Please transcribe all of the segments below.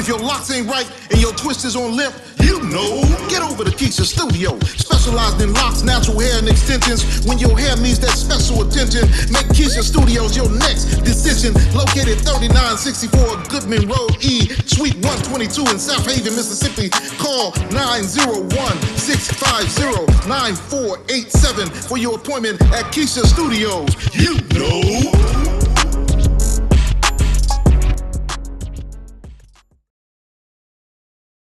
If your locks ain't right and your twist is on left, you know. Get over to Keisha Studio. Specialized in locks, natural hair, and extensions. When your hair needs that special attention, make Keisha Studios your next decision. Located 3964 Goodman Road E, Suite 122 in South Haven, Mississippi. Call 901-650-9487 for your appointment at Keisha Studios. You know.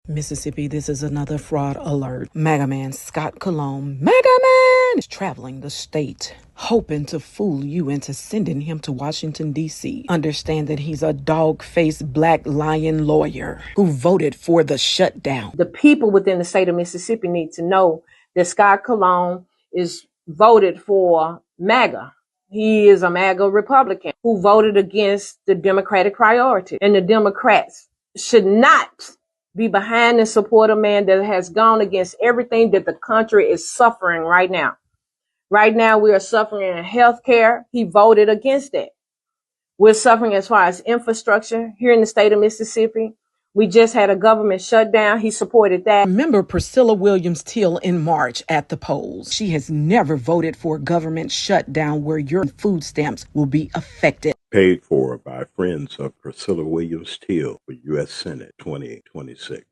Mississippi, this is another fraud alert. Mega Man Scott Cologne, Mega Man, is traveling the state, hoping to fool you into sending him to Washington, D.C. Understand that he's a dog-faced black lion lawyer who voted for the shutdown. The people within the state of Mississippi need to know that Scott Cologne is voted for MAGA. He is a MAGA Republican who voted against the Democratic priority. And the Democrats should not be behind and support a man that has gone against everything that the country is suffering right now. Right now, we are suffering in healthcare. He voted against that. We're suffering as far as infrastructure here in the state of Mississippi. We just had a government shutdown. He supported that. Remember Priscilla Williams Teal in March at the polls. She has never voted for a government shutdown where your food stamps will be affected. Paid for by friends of Priscilla Williams Teal for U.S. Senate 2026.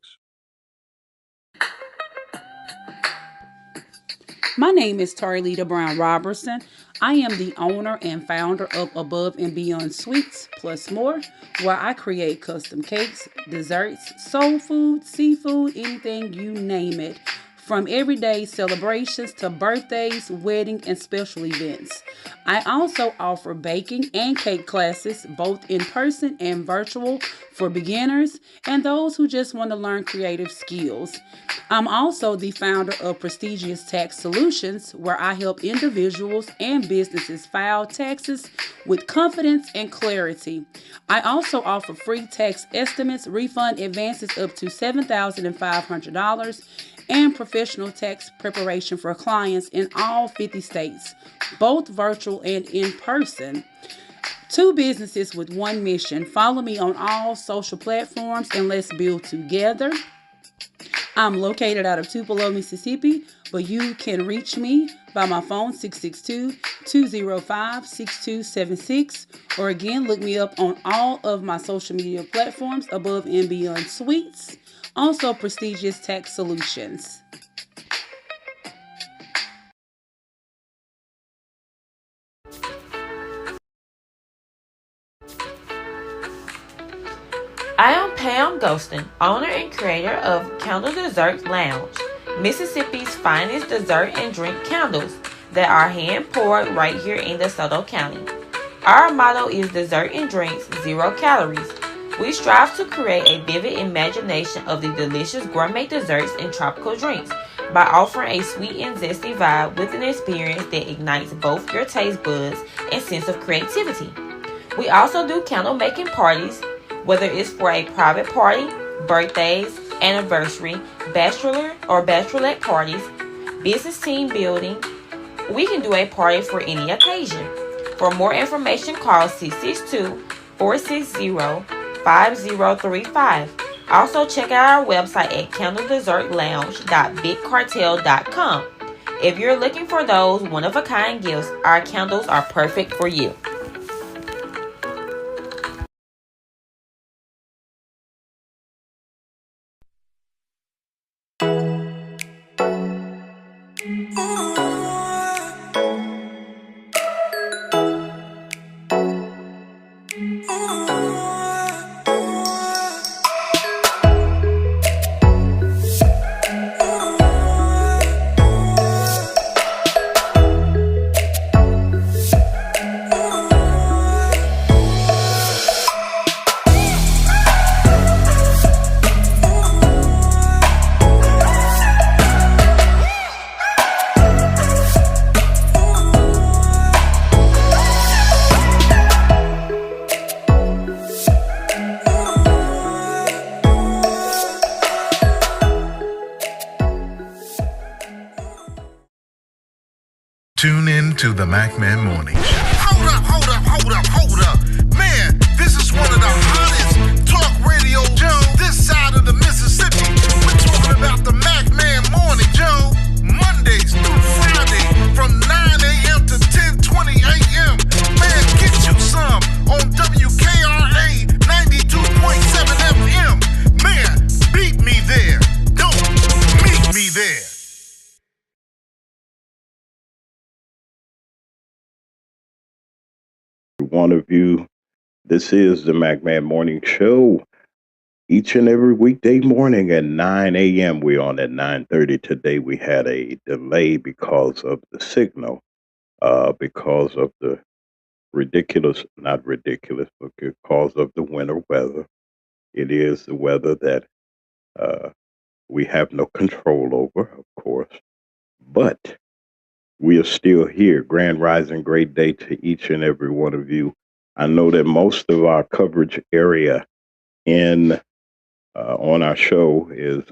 My name is Tarlita Brown Robertson. I am the owner and founder of Above and Beyond Sweets Plus More, where I create custom cakes, desserts, soul food, seafood, anything you name it. From everyday celebrations to birthdays, weddings, and special events. I also offer baking and cake classes, both in person and virtual, for beginners and those who just want to learn creative skills. I'm also the founder of Prestigious Tax Solutions, where I help individuals and businesses file taxes with confidence and clarity. I also offer free tax estimates, refund advances up to $7,500, and professional tax preparation for clients in all 50 states, both virtual and in person. Two businesses with one mission. Follow me on all social platforms and let's build together. I'm located out of Tupelo, Mississippi, but you can reach me by my phone 662-205-6276, or again, look me up on all of my social media platforms, Above and Beyond Sweets. Also, Prestigious Tax Solutions. I am Pam Ghostin, owner and creator of Candle Dessert Lounge, Mississippi's finest dessert and drink candles that are hand poured right here in DeSoto County. Our motto is dessert and drinks, 0 calories. We strive to create a vivid imagination of the delicious gourmet desserts and tropical drinks by offering a sweet and zesty vibe with an experience that ignites both your taste buds and sense of creativity. We also do candle making parties, whether it's for a private party, birthdays, anniversary, bachelor or bachelorette parties, business team building. We can do a party for any occasion. For more information, call 662-460-5035. Also, check out our website at candledessertlounge.bigcartel.com. If you're looking for those one-of-a-kind gifts, our candles are perfect for you. Tune in to the MacMan Morning Show. Hold up. Man, this is one of the hottest talk radio shows this one of you. This is the McMahon Morning Show. Each and every weekday morning at 9 a.m. We're on at 9:30. Today we had a delay because of the signal, because of the not ridiculous, but because of the winter weather. It is the weather that uh, we have no control over, of course, but we are still here. Grand Rising, great day to each and every one of you. I know that most of our coverage area in on our show is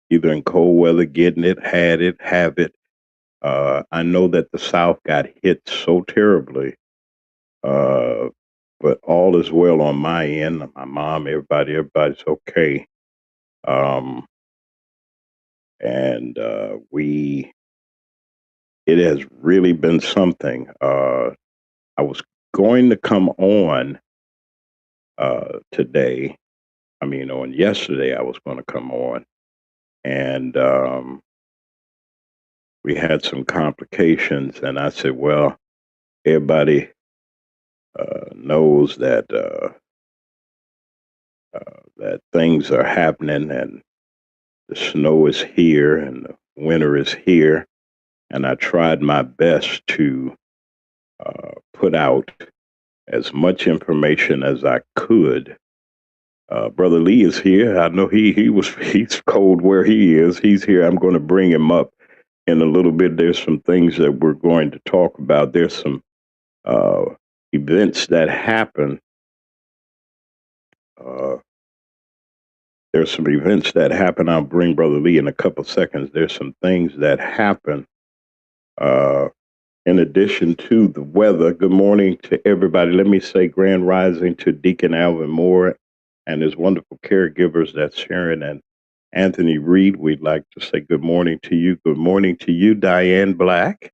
either in cold weather, getting it, had it, have it. I know that the South got hit so terribly, uh, but all is well on my end. My mom, everybody's okay. Um, and it has really been something. I was going to come on today. On yesterday, I was going to come on, and we had some complications. And I said, well, everybody knows that things are happening, and the snow is here, and the winter is here. And I tried my best to put out as much information as I could. Brother Lee is here. I know he's cold where he is. He's here. I'm going to bring him up in a little bit. There's some things that we're going to talk about. There's some events that happen. There's some events that happen. I'll bring Brother Lee in a couple seconds. There's some things that happen in addition to the weather. Good morning to everybody. Let me say grand rising to Deacon Alvin Moore and his wonderful caregivers, that's Sharon and Anthony Reed. We'd like to say good morning to you. Good morning to you, Diane Black.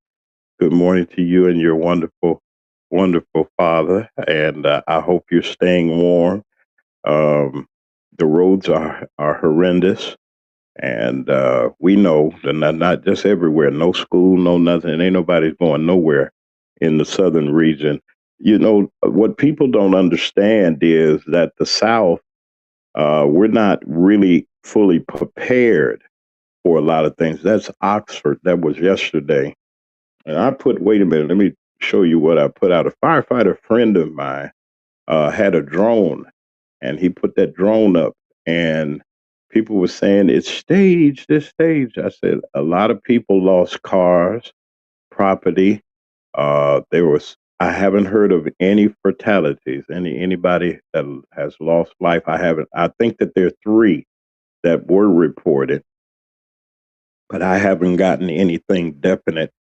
Good morning to you and your wonderful, wonderful father. And I hope you're staying warm. The roads are horrendous. And we know that not just everywhere, no school, no nothing. Ain't nobody's going nowhere in the southern region. You know, what people don't understand is that the South, we're not really fully prepared for a lot of things. That's Oxford. That was yesterday. And wait a minute, let me show you what I put out. A firefighter friend of mine had a drone, and he put that drone up, and people were saying it's staged, it's staged. I said a lot of people lost cars, property. I haven't heard of any fatalities, anybody that has lost life. I think that there are 3 that were reported, but I haven't gotten anything definite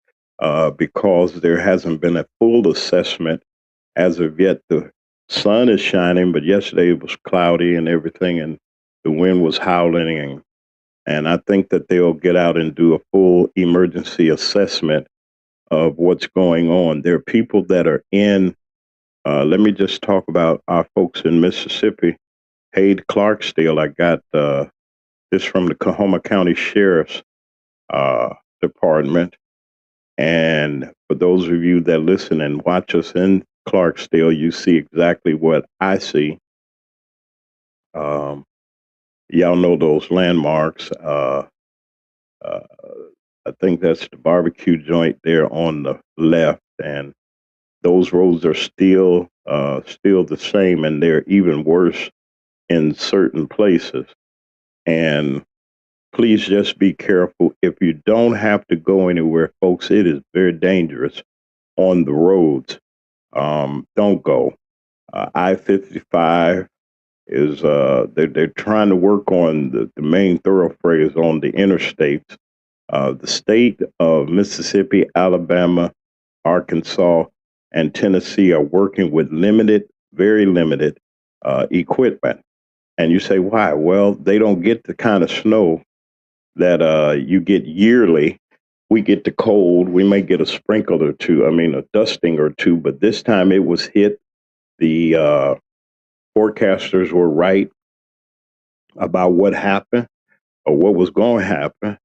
because there hasn't been a full assessment as of yet. The sun is shining, but yesterday it was cloudy and everything, and the wind was howling. And I think that they'll get out and do a full emergency assessment of what's going on. There are people that are in, let me just talk about our folks in Mississippi. Hayde Clarksdale, I got this from the Coahoma County Sheriff's Department. And for those of you that listen and watch us in Clarksdale, you see exactly what I see. Y'all know those landmarks. I think that's the barbecue joint there on the left, and those roads are still the same, and they're even worse in certain places. And please just be careful. If you don't have to go anywhere, folks, it is very dangerous on the roads. Don't go. I-55 is they're trying to work on the main thoroughfares on the interstates. The state of Mississippi, Alabama, Arkansas, and Tennessee are working with very limited equipment. And you say, why? Well, they don't get the kind of snow that you get yearly. We get the cold. We may get a sprinkle or two, a dusting or two, but this time it was hit. The forecasters were right about what happened or what was going to happen.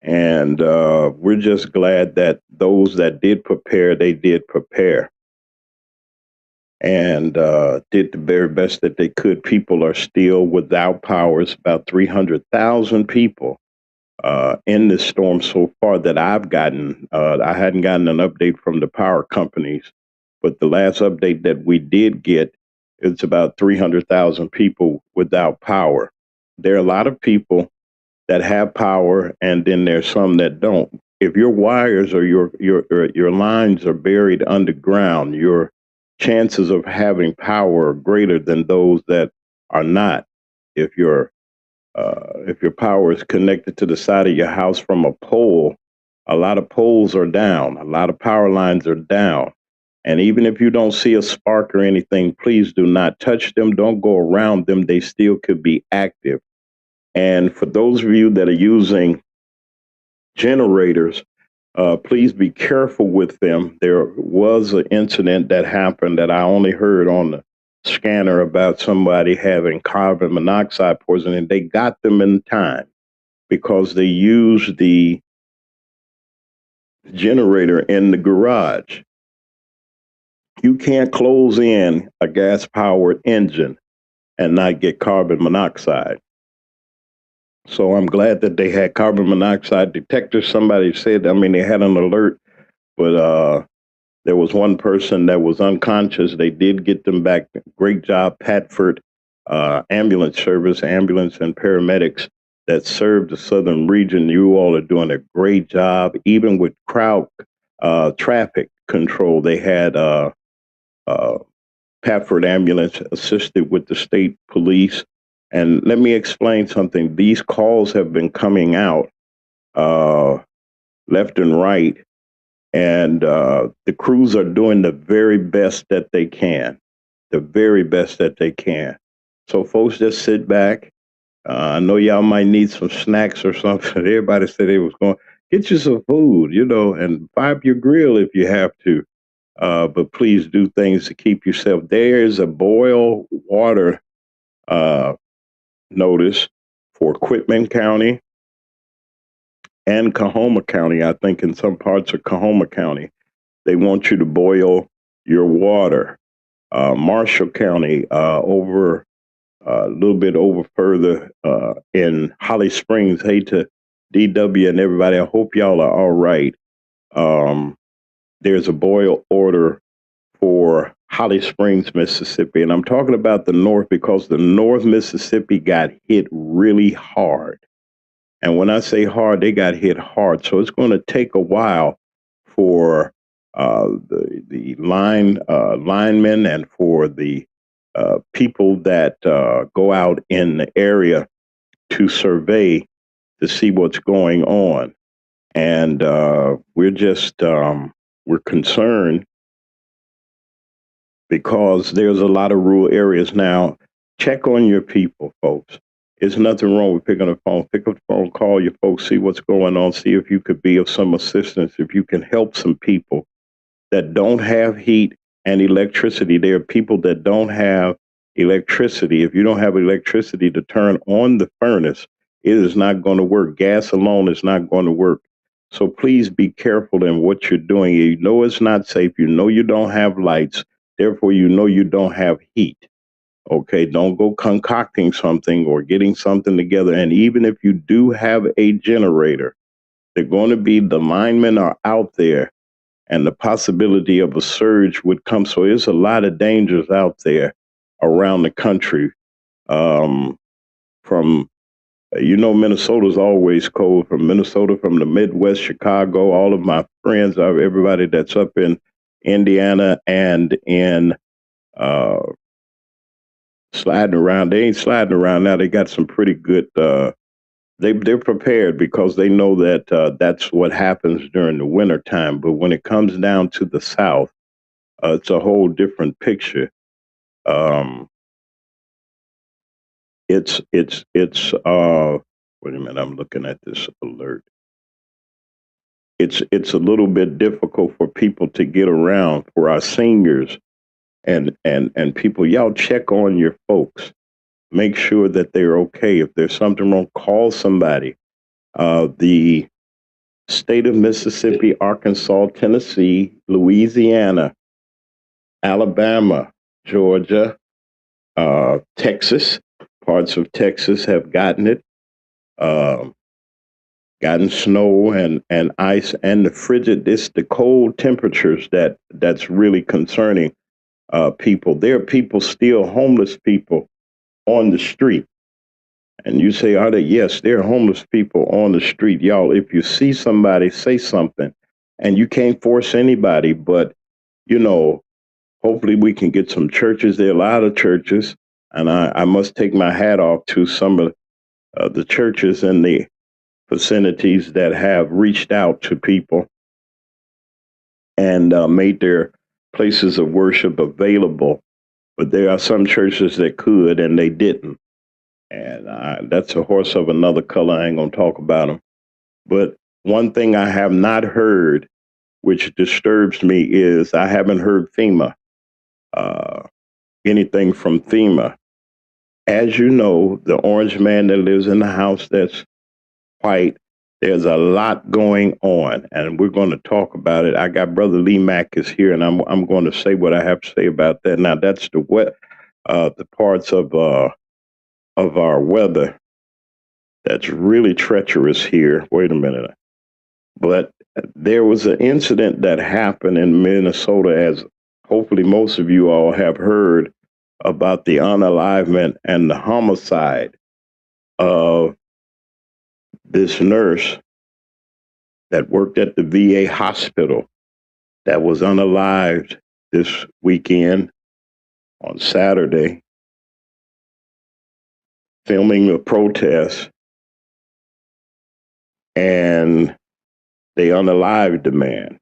And we're just glad that those that did prepare, they did prepare. and did the very best that they could. People are still without power. It's about 300,000 people in this storm so far that I've gotten. I hadn't gotten an update from the power companies, but the last update that we did get, it's about 300,000 people without power. There are a lot of people that have power, and then there's some that don't. If your wires or your lines are buried underground, your chances of having power are greater than those that are not. If your power is connected to the side of your house from a pole, a lot of poles are down, a lot of power lines are down. And even if you don't see a spark or anything, please do not touch them. Don't go around them. They still could be active. And for those of you that are using generators, please be careful with them. There was an incident that happened that I only heard on the scanner about somebody having carbon monoxide poisoning. They got them in time because they used the generator in the garage. You can't close in a gas powered engine and not get carbon monoxide. So I'm glad that they had carbon monoxide detectors. Somebody said, I mean, they had an alert, but there was one person that was unconscious. They did get them back. Great job, Patford Ambulance Service, ambulance and paramedics that serve the southern region. You all are doing a great job. Even with crowd traffic control, they had Patford Ambulance assisted with the state police. And let me explain something. These calls have been coming out left and right, and the crews are doing the very best that they can, the very best that they can. So folks, just sit back. I know y'all might need some snacks or something. Everybody said they was going, get you some food, and fire up your grill if you have to. But please do things to keep yourself. There's a boil water notice for Quitman County and Coahoma County. I think in some parts of Coahoma County, they want you to boil your water. Marshall County, over a little bit over further in Holly Springs. Hey to DW and everybody. I hope y'all are all right. There's a boil order for Holly Springs, Mississippi. And I'm talking about the north because the North Mississippi got hit really hard. And when I say hard, they got hit hard. So it's going to take a while for the linemen and for the people that go out in the area to survey to see what's going on. And we're just, we're concerned because there's a lot of rural areas now. Check on your people, folks. There's nothing wrong with picking up the phone. Pick up the phone, call your folks, see what's going on, see if you could be of some assistance, if you can help some people that don't have heat and electricity. There are people that don't have electricity. If you don't have electricity to turn on the furnace, it is not going to work. Gas alone is not going to work. So please be careful in what you're doing. You know it's not safe. You know you don't have lights. Therefore, you know you don't have heat. Okay, don't go concocting something or getting something together. And even if you do have a generator, they're going to be, the linemen are out there and the possibility of a surge would come. So there's a lot of dangers out there around the country. From, Minnesota's always cold. From Minnesota, from the Midwest, Chicago, all of my friends, everybody that's up in Indiana and in sliding around. They ain't sliding around now. They got some pretty good. They're prepared because they know that that's what happens during the winter time. But when it comes down to the South, it's a whole different picture. It's wait a minute, I'm looking at this alert. It's a little bit difficult for people to get around, for our seniors and people. Y'all check on your folks. Make sure that they're okay. If there's something wrong, call somebody. The state of Mississippi, Arkansas, Tennessee, Louisiana, Alabama, Georgia, Texas. Parts of Texas have gotten it. Gotten snow and ice and the frigid. It's the cold temperatures that's really concerning people. There are people still homeless people on the street. And you say, are they? Yes, there are homeless people on the street. Y'all, if you see somebody, say something. And you can't force anybody, but, you know, hopefully we can get some churches. There are a lot of churches. And I must take my hat off to some of the churches in the vicinities that have reached out to people and made their places of worship available. But there are some churches that could and they didn't. And that's a horse of another color. I ain't going to talk about them. But one thing I have not heard, which disturbs me, is I haven't heard FEMA, anything from FEMA. As you know, the orange man that lives in the house that's white, there's a lot going on, and we're going to talk about it. I got Brother Lee Mack is here, and I'm going to say what I have to say about that. Now, that's the parts of our weather that's really treacherous here. Wait a minute. But there was an incident that happened in Minnesota, as hopefully most of you all have heard, about the unalivement and the homicide of this nurse that worked at the VA hospital that was unalived this weekend on Saturday, filming a protest, and they unalived the man.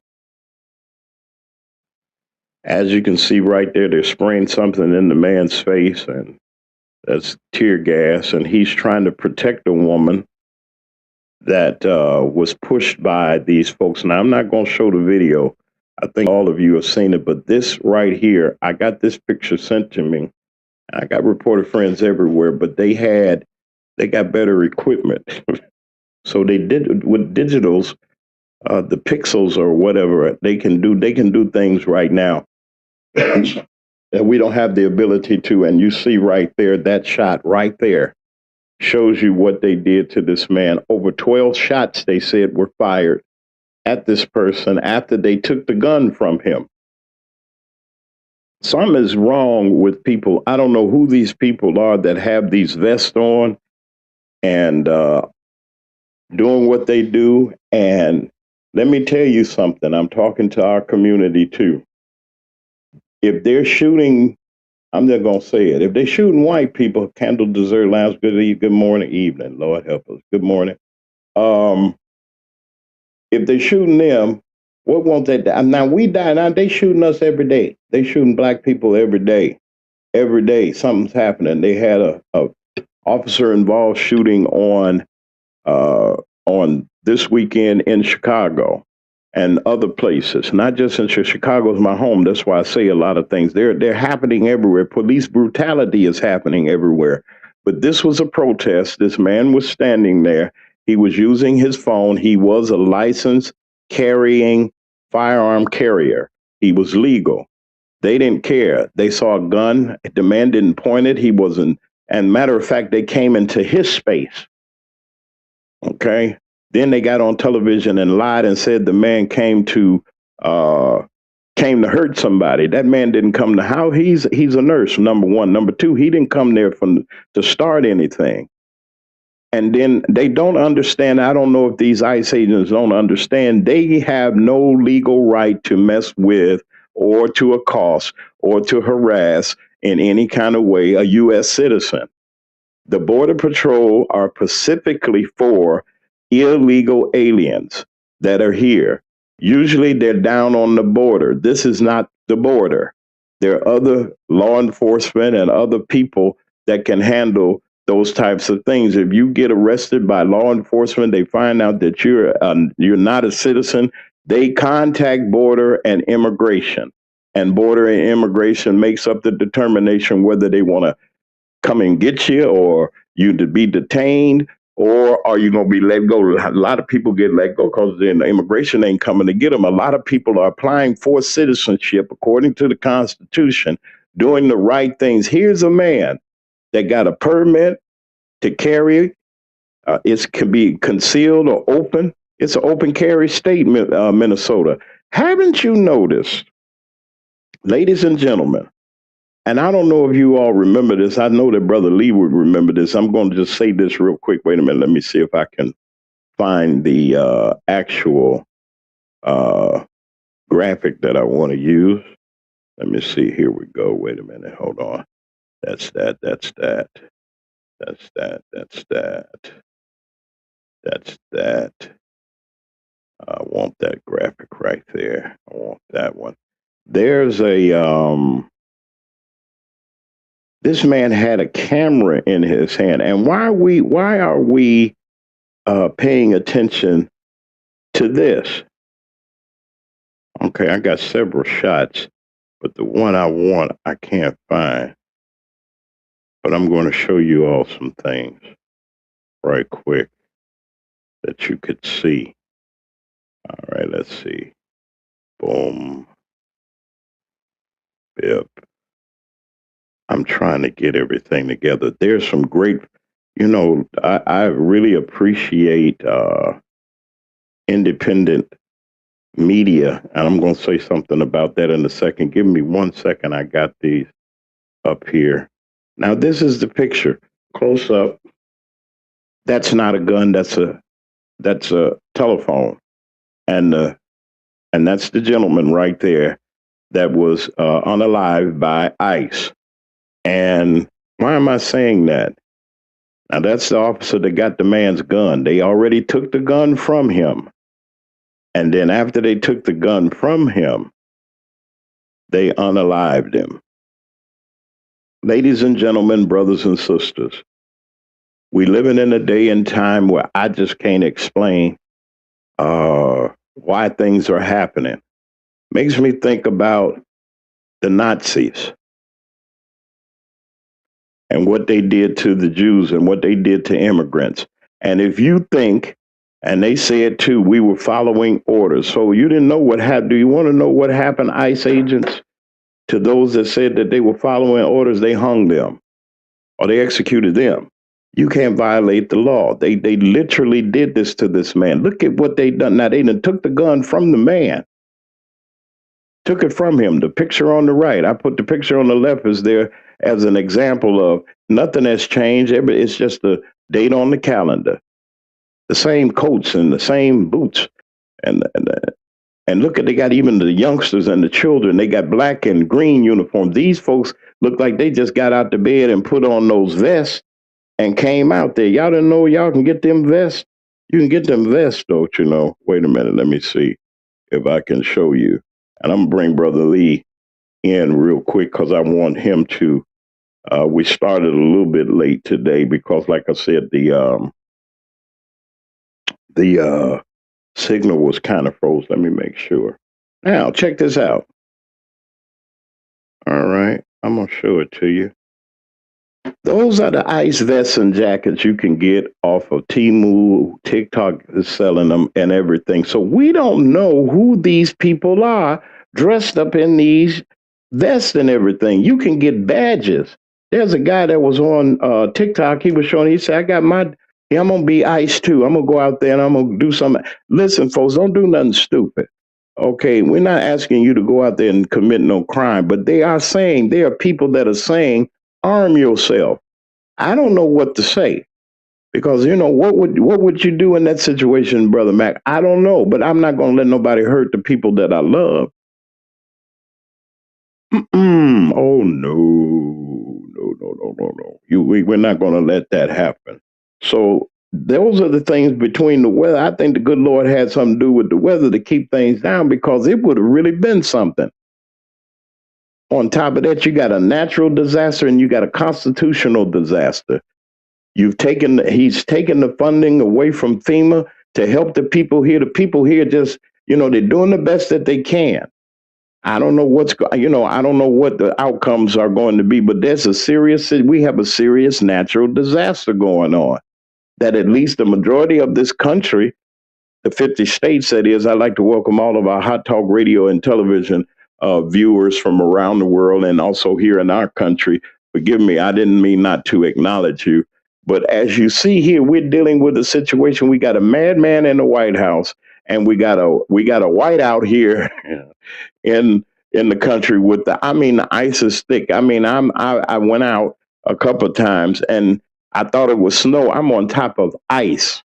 As you can see right there, they're spraying something in the man's face, and that's tear gas, and he's trying to protect a woman that was pushed by these folks. Now, I'm not going to show the video. I think all of you have seen it, but this right here, I got this picture sent to me. I got reporter friends everywhere, but they got better equipment. So they did with digitals, the pixels or whatever they can do things right now that we don't have the ability to. And you see right there, that shot right there shows you what they did to this man. Over 12 shots, they said, were fired at this person after they took the gun from him. Something is wrong with people. I don't know who these people are that have these vests on and doing what they do. And let me tell you something. I'm talking to our community too. If they're shooting, I'm just going to say it. If they're shooting white people, Candle Dessert Lounge, good morning, evening. Lord help us. Good morning. If they're shooting them, what won't they die? Now we die. Now they shooting us every day. They shooting black people every day. Every day something's happening. They had a officer involved shooting on this weekend in Chicago and other places. Not just in Chicago's my home. That's why I say a lot of things. They're happening everywhere. Police brutality is happening everywhere. But this was a protest. This man was standing there. He was using his phone. He was a licensed carrying firearm carrier. He was legal. They didn't care. They saw a gun. The man didn't point it. He wasn't. And matter of fact, they came into his space. Okay. Then they got on television and lied and said the man came to hurt somebody. That man didn't come to how he's a nurse, number one. Number two, he didn't come there to start anything. And then they don't understand. I don't know if these ICE agents don't understand. They have no legal right to mess with or to accost or to harass in any kind of way a U.S. citizen. The Border Patrol are specifically for illegal aliens that are here. Usually they're down on the border. This is not the border. There are other law enforcement and other people that can handle those types of things. If you get arrested by law enforcement, they find out that you're not a citizen, they contact Border and Immigration. And Border and Immigration makes up the determination whether they want to come and get you or you to be detained or are you going to be let go. A lot of people get let go because then the immigration ain't coming to get them. A lot of people are applying for citizenship according to the Constitution doing the right things. Here's a man that got a permit to carry. It can be concealed or open. It's an open carry state, Minnesota. Haven't you noticed, ladies and gentlemen, and I don't know if you all remember this. I know that Brother Lee would remember this. I'm going to just say this real quick. Wait a minute. Let me see if I can find the actual graphic that I want to use. Let me see. Here we go. Wait a minute. Hold on. That's that. That's that. That's that. That's that. That's that. I want that graphic right there. I want that one. There's a this man had a camera in his hand, and why are we paying attention to this? Okay, I got several shots, but the one I want I can't find. But I'm going to show you all some things right quick that you could see. All right, let's see. Boom. Bip. I'm trying to get everything together. There's some great, I really appreciate independent media, and I'm going to say something about that in a second. Give me 1 second. I got these up here. Now, this is the picture. Close up. That's not a gun. That's a telephone. And that's the gentleman right there that was unalived by ICE. And why am I saying that? Now, that's the officer that got the man's gun. They already took the gun from him. And then after they took the gun from him, they unalived him. Ladies and gentlemen, brothers and sisters, we living in a day and time where I just can't explain why things are happening. Makes me think about the Nazis and what they did to the Jews and what they did to immigrants. And if you think, and they said too, we were following orders. So you didn't know what happened. Do you want to know what happened, ICE agents? To those that said that they were following orders, they hung them or they executed them. You can't violate the law. They literally did this to this man. Look at what they done. Now, they done took the gun from the man. Took it from him. The picture on the right, I put the picture on the left is there as an example of nothing has changed. It's just the date on the calendar. The same coats and the same boots. And look at, they got even the youngsters and the children. They got black and green uniforms. These folks look like they just got out the bed and put on those vests and came out there. Y'all didn't know y'all can get them vests? You can get them vests, don't you know? Wait a minute. Let me see if I can show you. And I'm going to bring Brother Lee in real quick because I want him to. We started a little bit late today because, like I said, the signal was kind of froze. Let me make sure. Now, check this out. All right. I'm going to show it to you. Those are the ICE vests and jackets you can get off of Temu. TikTok is selling them and everything. So we don't know who these people are dressed up in these vests and everything. You can get badges. There's a guy that was on TikTok. He was showing, he said, I'm going to be ICE too. I'm going to go out there and I'm going to do something. Listen, folks, don't do nothing stupid. Okay, we're not asking you to go out there and commit no crime, but there are people that are saying, arm yourself. I don't know what to say because, what would you do in that situation, Brother Mac? I don't know, but I'm not going to let nobody hurt the people that I love. Oh, no. We're not going to let that happen. So those are the things between the weather. I think the good Lord had something to do with the weather to keep things down because it would have really been something. On top of that, you got a natural disaster and you got a constitutional disaster. He's taken the funding away from FEMA to help the people here. The people here just, they're doing the best that they can. I don't know I don't know what the outcomes are going to be, but we have a serious natural disaster going on that at least the majority of this country, the 50 states that is, I'd like to welcome all of our Hot Talk Radio and television viewers from around the world and also here in our country. Forgive me, I didn't mean not to acknowledge you. But as you see here, we're dealing with a situation. We got a madman in the White House, and we got a whiteout here in the country with the ice is thick. I went out a couple of times and I thought it was snow. I'm on top of ice.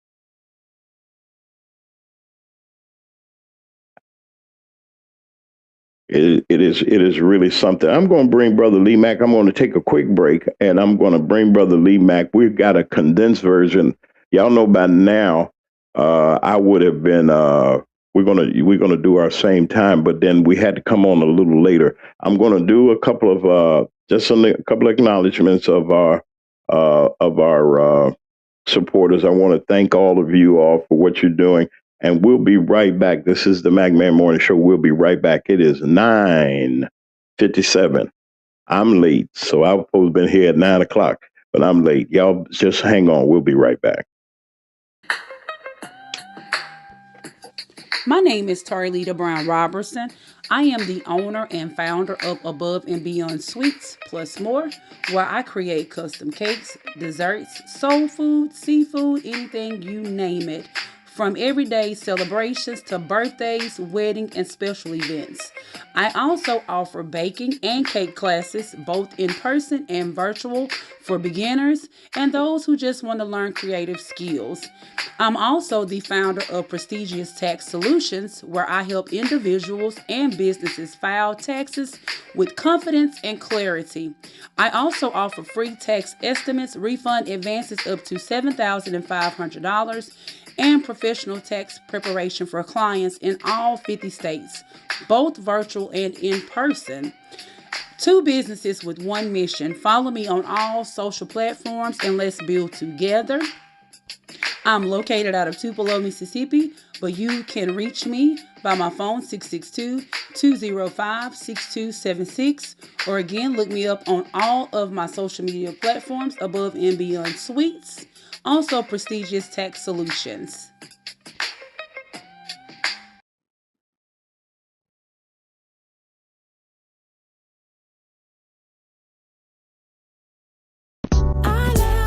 It is really something. I'm going to bring Brother Lee Mack. I'm going to take a quick break, and I'm going to bring Brother Lee Mack. We've got a condensed version. Y'all know by now. I would have been. We're gonna do our same time, but then we had to come on a little later. I'm going to do a couple of a couple of acknowledgments of our supporters. I want to thank all of you all for what you're doing. And we'll be right back. This is the McMahon Morning Show. We'll be right back. It is 9:57. I'm late, so I was supposed to been here at 9 o'clock, but I'm late. Y'all just hang on. We'll be right back. My name is Tarlita Brown Robertson. I am the owner and founder of Above and Beyond Sweets Plus More, where I create custom cakes, desserts, soul food, seafood, anything you name it. From everyday celebrations to birthdays, wedding, and special events. I also offer baking and cake classes, both in person and virtual, for beginners and those who just want to learn creative skills. I'm also the founder of Prestigious Tax Solutions, where I help individuals and businesses file taxes with confidence and clarity. I also offer free tax estimates, refund advances up to $7,500, and professional tax preparation for clients in all 50 states, both virtual and in person. Two businesses with one mission. Follow me on all social platforms and let's build together. I'm located out of Tupelo, Mississippi, but you can reach me by my phone 662-205-6276, or again, look me up on all of my social media platforms, Above and Beyond Sweets. Also, Prestigious Tax Solutions.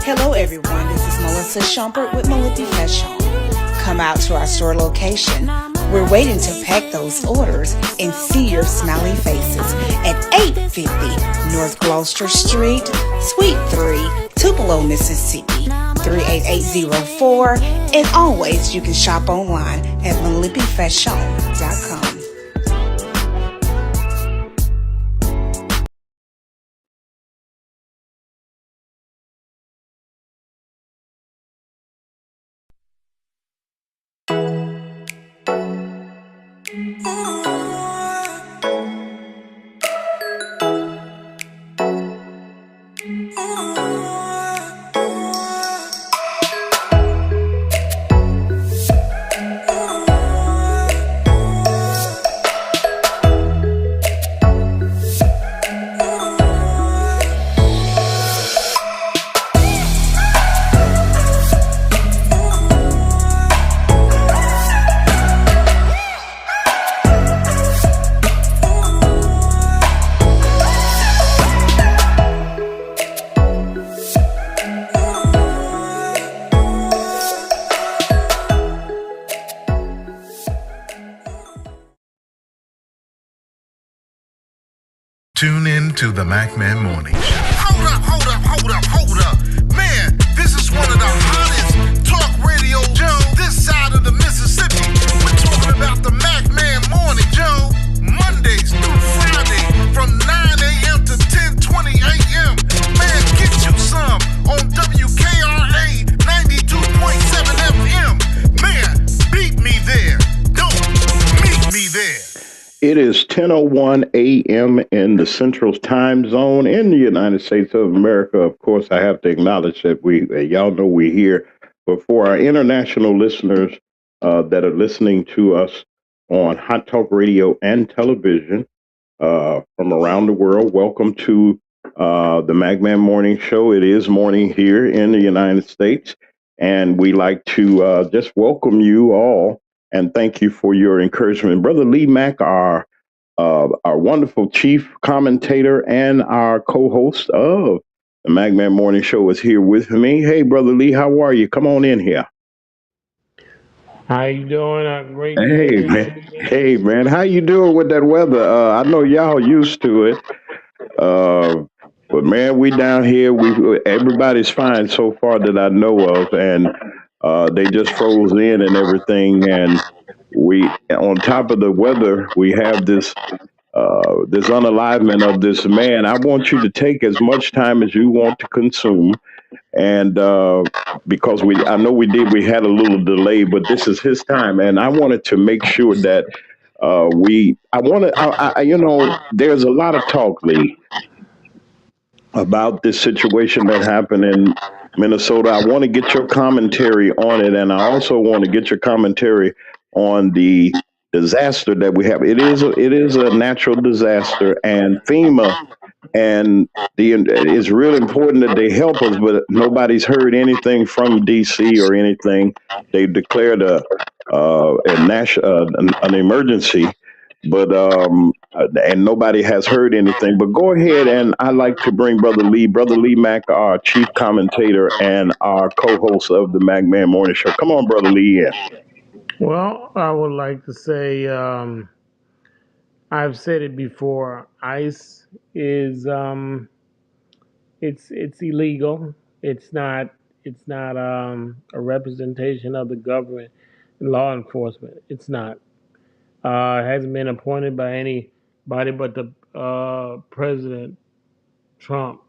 Hello everyone, this is Melissa Schumpert with Melissa Fashion. Come out to our store location. We're waiting to pack those orders and see your smiley faces at 850 North Gloucester Street, Suite 3, Tupelo, Mississippi, 38804. And always you can shop online at melipifashion.com. Tune in to the McMahon Morning Show. Hold up. Man, this is one of the hottest talk radio shows this side of the Mississippi. We're talking about the McMahon Morning Show, Mondays through Friday from 9 a.m. to 10:20 a.m. Man, get you some on WKRA 92.7 FM. Man, beat me there. Don't meet me there. It is 10:01 a.m. in the Central Time Zone in the United States of America. Of course, I have to acknowledge that y'all know we're here. But for our international listeners that are listening to us on Hot Talk Radio and television from around the world, welcome to the McMahon Morning Show. It is morning here in the United States, and we like to just welcome you all and thank you for your encouragement. Brother Lee Mack, our our wonderful chief commentator and our co-host of the Magman Morning Show is here with me. Hey, Brother Lee, how are you? Come on in here. How you doing? A great Hey, day man. to be in Hey, this. man. How you doing with that weather? I know y'all used to it. Uh, but man, we down here. We everybody's fine so far that I know of, and they just froze in and everything. And we, on top of the weather, we have this unalivement of this man. I want you to take as much time as you want to consume, and because I know we had a little delay, but this is his time, and I wanted to make sure that I want to, there's a lot of talk, Lee, about this situation that happened in Minnesota. I want to get your commentary on it, and I also want to get your commentary on the disaster that we have. It is a natural disaster, and FEMA and it's really important that they help us, but nobody's heard anything from DC or anything. They've declared an emergency, but and nobody has heard anything. But go ahead, and I'd like to bring Brother Lee Mack, our chief commentator and our co-host of the Magman Morning Show. Come on, Brother Lee. In. Well, I would like to say I've said it before. ICE is it's illegal. It's not a representation of the government and law enforcement. It's not. It hasn't been appointed by anybody but the President Trump,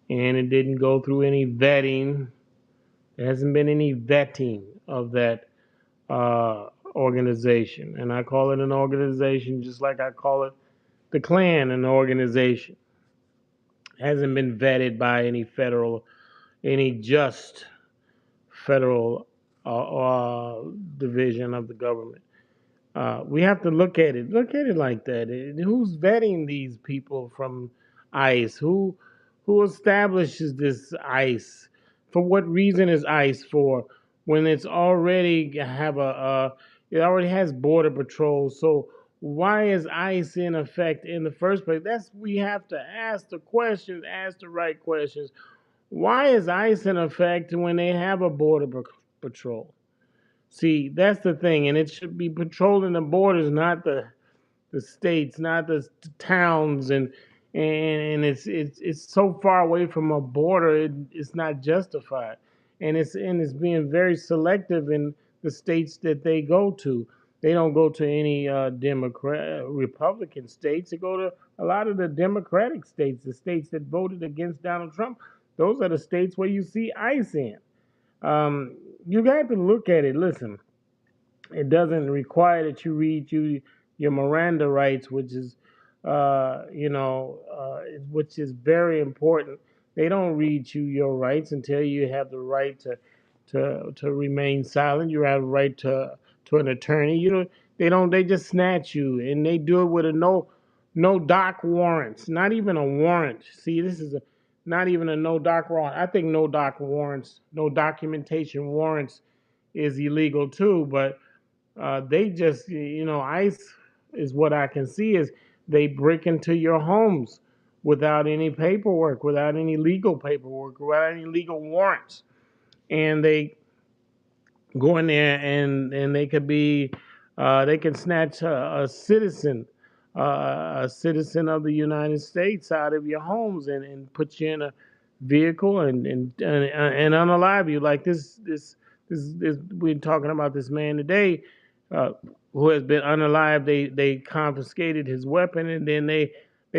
and it didn't go through any vetting. There hasn't been any vetting of that organization. And I call it an organization just like I call it the Klan an organization. It hasn't been vetted by any just federal division of the government. We have to look at it like that. Who's vetting these people from ICE? Who establishes this ICE? For what reason is ICE for? When it's already it already has border patrol. So why is ICE in effect in the first place? We have to ask the questions, ask the right questions. Why is ICE in effect when they have a border patrol? See, that's the thing, and it should be patrolling the borders, not the states, not the towns, and it's so far away from a border, it's not justified, and it's being very selective in the states that they go to. They don't go to any Republican states. They go to a lot of the Democratic states, the states that voted against Donald Trump. Those are the states where you see ICE in. You got to look at it. Listen, it doesn't require that you read your Miranda rights, which is very important. They don't read you your rights until you have the right to remain silent. You have a right to an attorney. They just snatch you, and they do it with a no doc warrants, not even a warrant. See, this is not even a no doc warrant. I think no doc warrants, no documentation warrants is illegal too, but they just, ICE is what I can see is they break into your homes without any paperwork, without any legal paperwork, without any legal warrants, and they go in there and they can snatch a citizen of the United States out of your homes and put you in a vehicle and unalive you like this we're talking about this man today uh, who has been unalive. They confiscated his weapon and then they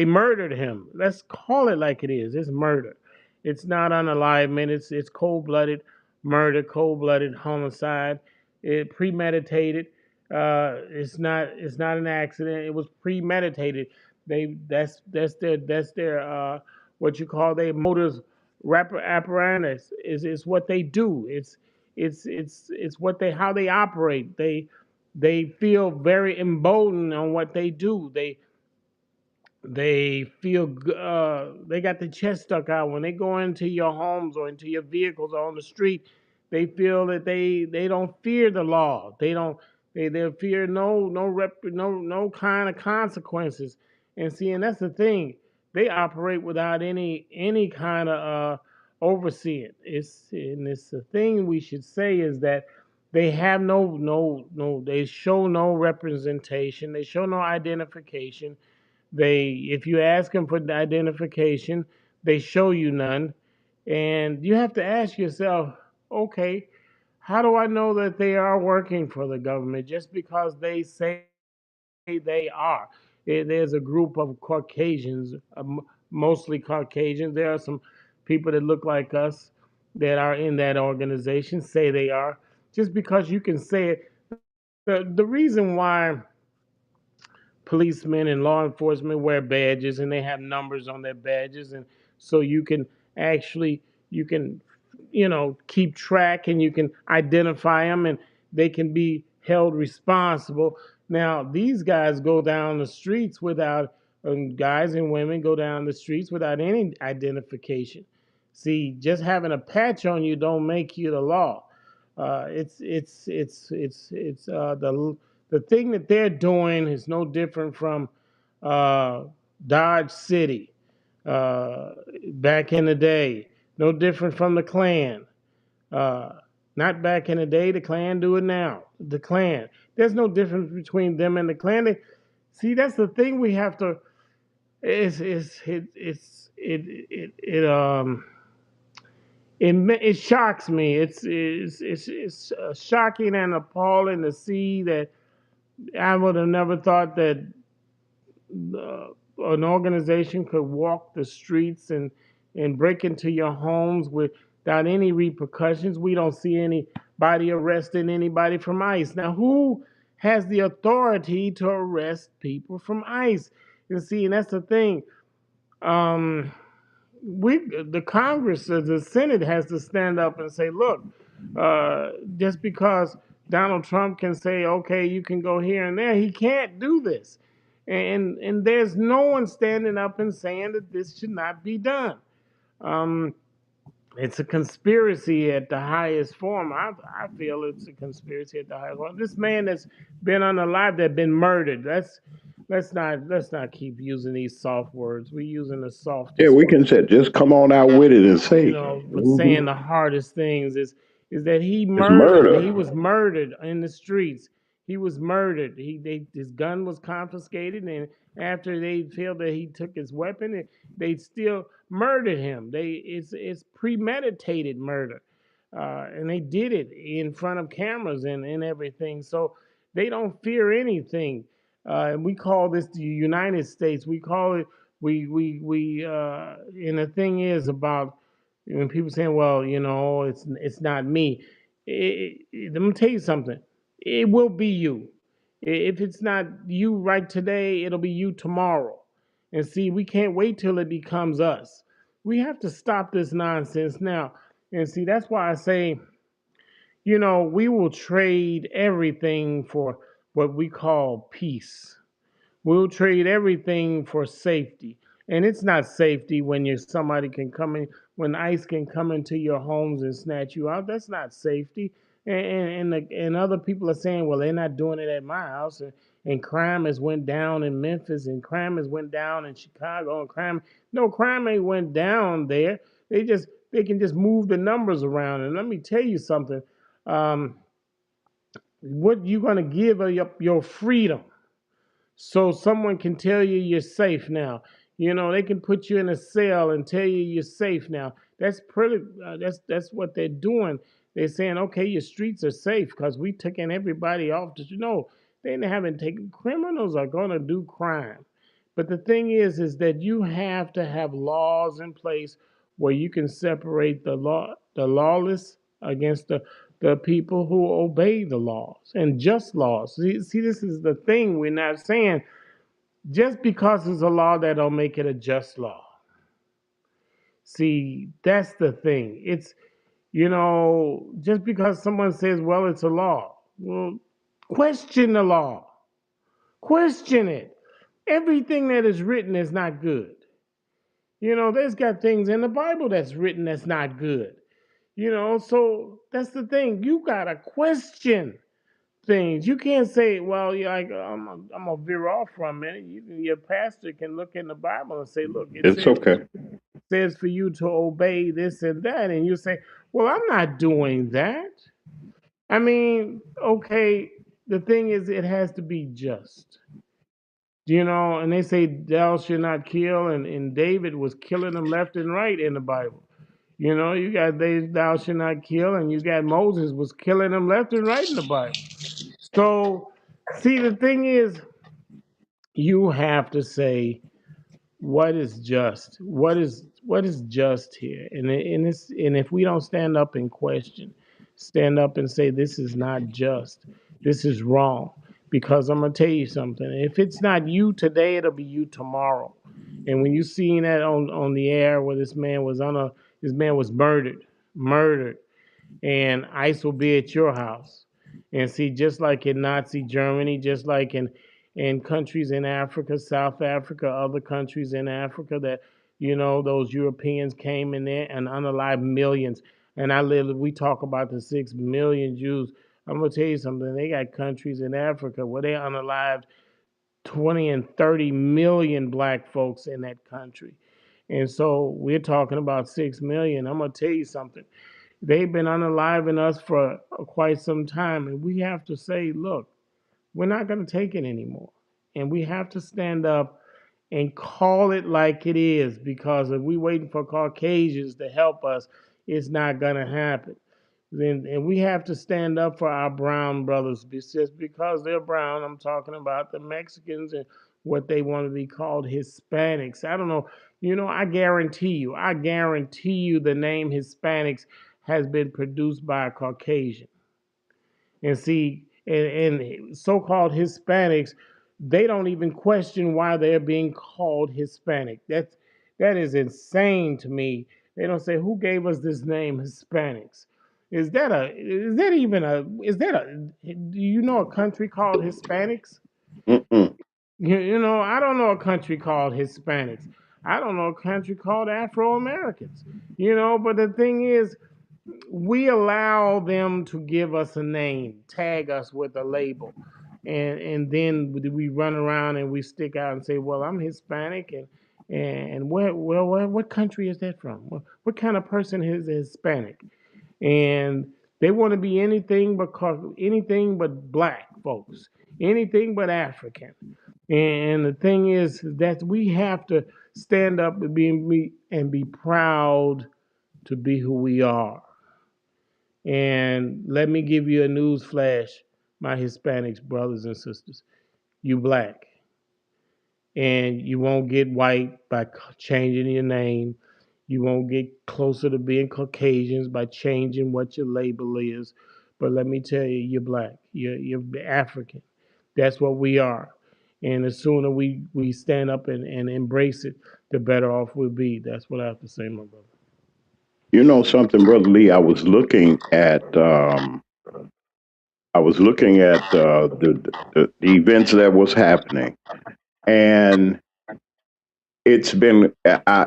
murdered him. Let's call it like it is. It's murder. It's not unalivement. It's cold blooded murder, cold blooded homicide. It premeditated. It's not an accident. It was premeditated. That's their what you call their motives apparatus is what they do. It's what they how they operate. They feel very emboldened on what they do. They feel they got the chest stuck out when they go into your homes or into your vehicles or on the street. They feel that they don't fear the law. They fear no kind of consequences. And see, and that's the thing. They operate without any kind of overseeing. It's the thing we should say is that they have no they show no representation. They show no identification. If you ask them for the identification, they show you none. And you have to ask yourself, okay, how do I know that they are working for the government just because they say they are? There's a group of Caucasians, mostly Caucasians. There are some people that look like us that are in that organization, say they are. Just because you can say it. The reason why policemen and law enforcement wear badges and they have numbers on their badges, and so you can actually you can keep track and you can identify them and they can be held responsible. Now these guys go down the streets without guys and women go down the streets without any identification. See, just having a patch on you don't make you the law. The thing that they're doing is no different from uh, Dodge City back in the day. No different from the Klan. Uh, Not back in the day. The Klan do it now. The Klan. There's no difference between them and the Klan. See, that's the thing we have to. It shocks me. It's shocking and appalling to see that I would have never thought that an organization could walk the streets and break into your homes without any repercussions. We don't see anybody arresting anybody from ICE. Now, who has the authority to arrest people from ICE? And see, and that's the thing. Um, the Congress, the Senate has to stand up and say, look, just because Donald Trump can say, okay, you can go here and there, he can't do this. And there's no one standing up and saying that this should not be done. Um, it's a conspiracy at the highest form. I feel it's a conspiracy at the highest form. This man that's been unalive, that's been murdered. Let's not keep using these soft words. We're using the softest. Yeah, we can say, just come on out with it and say. But saying the hardest things is that he It's murdered. murder. He was murdered in the streets. He was murdered. His gun was confiscated, and after they felt that he took his weapon, they still murdered him. It's premeditated murder, and they did it in front of cameras and everything. So they don't fear anything. And we call this the United States. We call it we and the thing is about when people saying, well, it's not me. Let me tell you something. It will be you. If it's not you right today, it'll be you tomorrow. And see, we can't wait till it becomes us. We have to stop this nonsense now. And see, that's why I say, we will trade everything for what we call peace. We'll trade everything for safety. And it's not safety when somebody can come in, when ICE can come into your homes and snatch you out. That's not safety. And other people are saying, well, they're not doing it at my house. And crime has went down in Memphis, and crime has went down in Chicago, and crime ain't went down there. They can just move the numbers around. And let me tell you something. Um, what you gonna give up your freedom so someone can tell you you're safe now? They can put you in a cell and tell you you're safe now. That's pretty. That's what they're doing. They're saying, okay, your streets are safe because we taking everybody off. They haven't taken. Criminals are gonna do crime, but the thing is that you have to have laws in place where you can separate the lawless against the people who obey the laws and just laws. See, this is the thing. We're not saying just because it's a law that don't make it a just law. See, that's the thing. It's, just because someone says, well, it's a law. Well, question the law. Question it. Everything that is written is not good. There's got things in the Bible that's written that's not good. So that's the thing. You got to question things. You can't say, well, you're like, I'm gonna veer off for a minute. Your pastor can look in the Bible and say, look, it It's okay. says for you to obey this and that, and you say, well, I'm not doing that. I mean, okay, the thing is, it has to be just. And they say thou shalt not kill, and David was killing them left and right in the Bible. You got thou shalt not kill, and you got Moses was killing them left and right in the Bible. So, see, the thing is, you have to say what is just, what is just here, and if we don't stand up and question, stand up and say this is not just, this is wrong, because I'm gonna tell you something. If it's not you today, it'll be you tomorrow. And when you seen that on the air where this man was murdered, and ICE will be at your house. And see, just like in Nazi Germany, just like in countries in Africa, South Africa, other countries in Africa, that those Europeans came in there and unalived millions. And we talk about the 6 million Jews. I'm gonna tell you something. They got countries in Africa where they unalived 20 and 30 million black folks in that country. And so we're talking about 6 million. I'm gonna tell you something. They've been unaliving us for quite some time, and we have to say, look, we're not going to take it anymore. And we have to stand up and call it like it is, because if we're waiting for Caucasians to help us, it's not going to happen. And we have to stand up for our brown brothers. Just because they're brown, I'm talking about the Mexicans and what they want to be called Hispanics. I don't know. I guarantee you the name Hispanics has been produced by a Caucasian. And see, and so-called Hispanics, they don't even question why they're being called Hispanic. That is insane to me. They don't say who gave us this name Hispanics. Do you know a country called Hispanics? Mm-mm. I don't know a country called Hispanics. I don't know a country called Afro Americans. But the thing is, we allow them to give us a name, tag us with a label, and then we run around and we stick out and say, "Well, I'm Hispanic," and what country is that from? What kind of person is Hispanic? And they want to be anything but black folks, anything but African. And the thing is that we have to stand up and be proud to be who we are. And let me give you a news flash, my Hispanics brothers and sisters. You black. And you won't get white by changing your name. You won't get closer to being Caucasians by changing what your label is. But let me tell you, you're black. You're African. That's what we are. And the sooner we stand up and embrace it, the better off we'll be. That's what I have to say, my brother. You know something, Brother Lee? I was looking at the events that was happening, and it's been.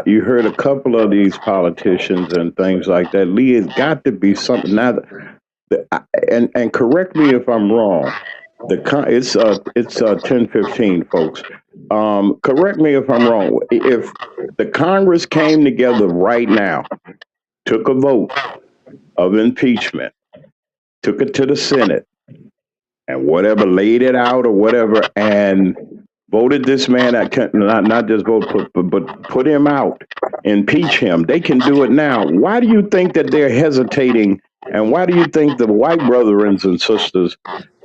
You heard a couple of these politicians and things like that. Lee, has got to be something now. And correct me if I'm wrong. It's 10:15, folks. Correct me if I'm wrong. If the Congress came together right now, took a vote of impeachment, took it to the Senate, and whatever, laid it out or whatever, and voted this man out, not just vote, but put him out, impeach him. They can do it now. Why do you think that they're hesitating? And why do you think the white brethren and sisters,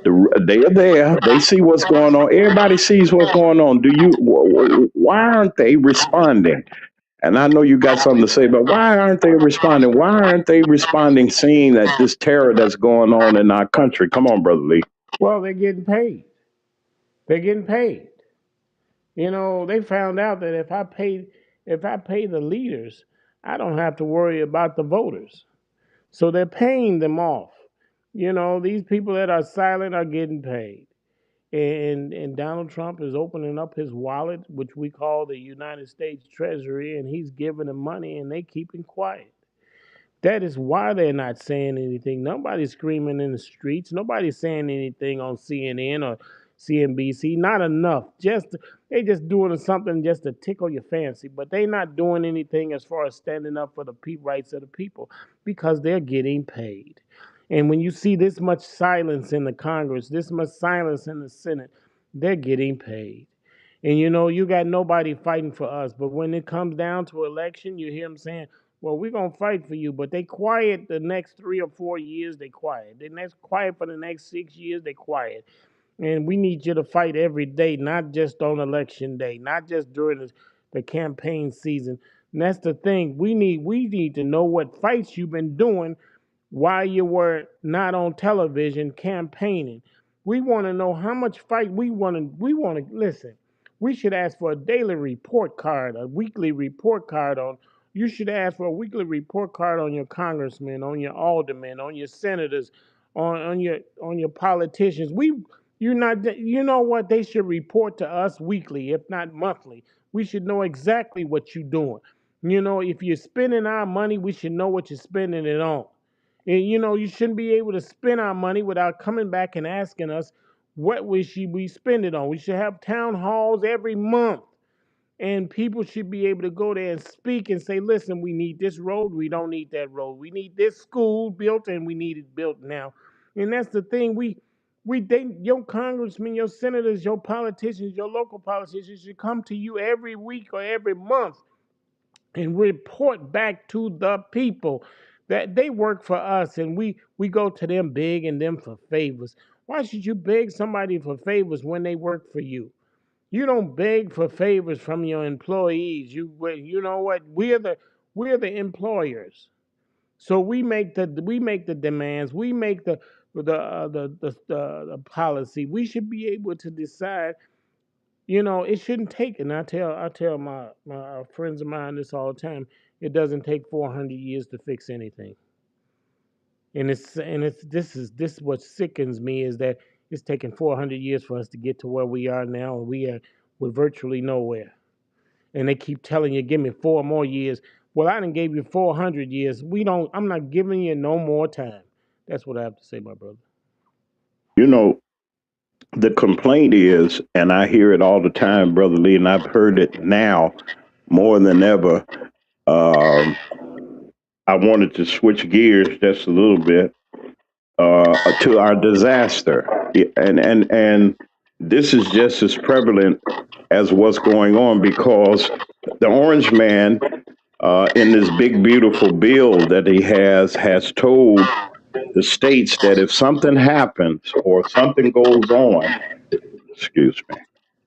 they are there, they see what's going on, everybody sees what's going on? Why aren't they responding? And I know you got something to say, but why aren't they responding? Why aren't they responding, seeing that this terror that's going on in our country? Come on, Brother Lee. Well, they're getting paid. They're getting paid. They found out that if I pay the leaders, I don't have to worry about the voters. So they're paying them off. These people that are silent are getting paid. And Donald Trump is opening up his wallet, which we call the United States Treasury, and he's giving them money and they keeping quiet. That is why they're not saying anything. Nobody's screaming in the streets. Nobody's saying anything on CNN or CNBC. Not enough. Just they just doing something just to tickle your fancy, but they not doing anything as far as standing up for the rights of the people because they're getting paid. And when you see this much silence in the Congress, this much silence in the Senate, they're getting paid. And you got nobody fighting for us. But when it comes down to election, you hear them saying, well, we're going to fight for you. But they quiet the next 3 or 4 years, they quiet. The next quiet for the next 6 years, they quiet. And we need you to fight every day, not just on election day, not just during the campaign season. And that's the thing. We need to know what fights you've been doing while you were not on television campaigning. We want to know how much fight we want to listen. We should ask for a daily report card, a weekly report card on. You should ask for a weekly report card on your congressmen, on your aldermen, on your senators, on your politicians. You know what? They should report to us weekly, if not monthly. We should know exactly what you're doing. If you're spending our money, we should know what you're spending it on. And you shouldn't be able to spend our money without coming back and asking us what we should we spend it on. We should have town halls every month. And people should be able to go there and speak and say, listen, we need this road, we don't need that road. We need this school built and we need it built now. And that's the thing. Your congressmen, your senators, your politicians, your local politicians should come to you every week or every month and report back to the people that they work for us and we go to them begging them for favors. Why should you beg somebody for favors when they work for you? You don't beg for favors from your employees. You know what? We're the employers. So we make the demands. We make the policy. We should be able to decide. It shouldn't take. And I tell my friends of mine this all the time. It doesn't take 400 years to fix anything. And this is what sickens me is that it's taken 400 years for us to get to where we are now, and we're virtually nowhere. And they keep telling you, give me 4 more years. Well, I done gave you 400 years. I'm not giving you no more time. That's what I have to say, my brother. The complaint is, and I hear it all the time, Brother Lee, and I've heard it now more than ever. I wanted to switch gears just a little bit to our disaster, and this is just as prevalent as what's going on because the Orange Man, in this big beautiful bill that he has told the states that if something happens or something goes on, excuse me,